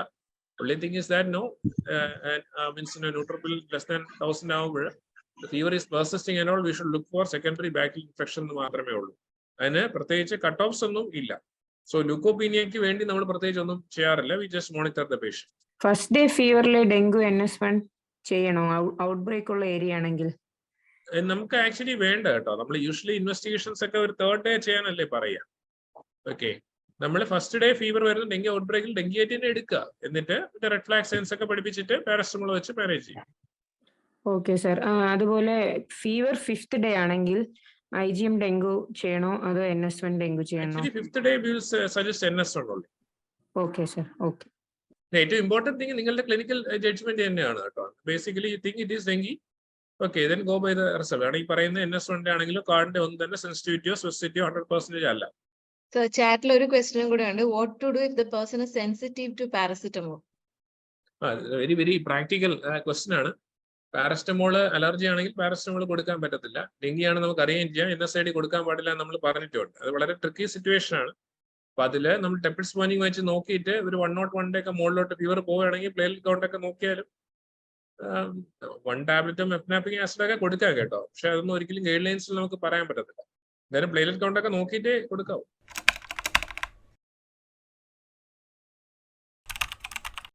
only thing is that no means neutrophil less than 1000 ആവുമ്പോൾ the fever is persisting and all, we should look for secondary bacterial infection എന്ന് മാത്രമേ ഉള്ളൂ. അതിന് പ്രത്യേകിച്ച് കട്ട് ഓഫ്സ് ഒന്നും ഇല്ല. സോ ലുക്കോപീനിയയ്ക്ക് വേണ്ടി നമ്മൾ പ്രത്യേകിച്ച് ഒന്നും ചെയ്യാറില്ല. We just monitor the patient. First day ഫീവറിലെ ഡെങ്കു NS1 ചെയ്യണോ ഔട്ട് ബ്രേക്ക് ഉള്ള ഏരിയ ആണെങ്കിൽ? നമുക്ക് ആക്ച്വലി വേണ്ട കേട്ടോ. നമ്മൾ യൂഷ്വലി ഇൻവെസ്റ്റിഗേഷൻസ് ഒക്കെ ഒരു 3rd ഡേ ചെയ്യാനല്ലേ പറയാം. ഓക്കെ, നമ്മൾ ഫസ്റ്റ് ഡേ ഫീവർ വരുന്ന ഡെങ്കി ഔട്ട് ബ്രേക്കിൽ ഡെങ്കിയായിട്ട് തന്നെ എടുക്കുക. എന്നിട്ട് റെഡ് ഫ്ലാഗ് സൈൻസ് ഒക്കെ പഠിപ്പിച്ചിട്ട് പാരസ്റ്റമോൾ വെച്ച് മാനേജ് ചെയ്യും. Okay sir. അതുപോലെ ഫീവർ 5th ഡേ ആണെങ്കിൽ IgM ഡെങ്കു ചെയ്യണോ അതോ NS1 ഡെങ്കു ചെയ്യണോ? Actually 5th day we will suggest NS1 only. Okay sir. Okay, ഏറ്റവും ഇമ്പോർട്ടന്റ് തിങ് നിങ്ങളുടെ ക്ലിനിക്കൽ ജഡ്ജ്മെന്റ് തന്നെയാണ് കേട്ടോ. Basically you think it is dengue, okay, then go by the result. ആണ് ഈ പറയുന്ന NS1 ആണെങ്കിലും കാർഡിന്റെ ഒന്നും തന്നെ സെൻസിറ്റിവിറ്റിയോ സ്പെസിറ്റിയോ 100% അല്ല. സോ ചാറ്റിൽ ഒരു ക്വസ്റ്റ്യൻ കൂടെ ഉണ്ട്. What to do if the person is sensitive to paracetamol? Very very practical question ആണ്. പാരസ്റ്റമോൾ അലർജി ആണെങ്കിൽ പാരസ്റ്റമോൾ കൊടുക്കാൻ പറ്റത്തില്ല. ഡെങ്കി ആണ് നമുക്ക് അറിയാൻ ചെയ്യാം. NSAID കൊടുക്കാൻ പാടില്ല നമ്മൾ പറഞ്ഞിട്ടുണ്ട്. അത് വളരെ ട്രിക്കി സിറ്റുവേഷൻ ആണ്. അപ്പൊ അതില് നമ്മൾ ടെപ്പിഡ് സ്പോഞ്ചിങ് വെച്ച് നോക്കിയിട്ട് ഒരു 101 ഒക്കെ മുകളിലോട്ട് ഫീവർ പോവുകയാണെങ്കിൽ പ്ലേറ്റ്ലെറ്റ് കൗണ്ട് ഒക്കെ നോക്കിയാലും 1 ടാബ്ലറ്റും എഫ്നാപ്പിക് ആസിഡ് ഒക്കെ കൊടുക്കാം കേട്ടോ. പക്ഷെ അതൊന്നും ഒരിക്കലും ഗൈഡ് ലൈൻസിൽ നമുക്ക് പറയാൻ പറ്റത്തില്ല. എന്തായാലും പ്ലേറ്റ്ലെറ്റ് കൗണ്ട് ഒക്കെ നോക്കിയിട്ടേ കൊടുക്കാവൂ.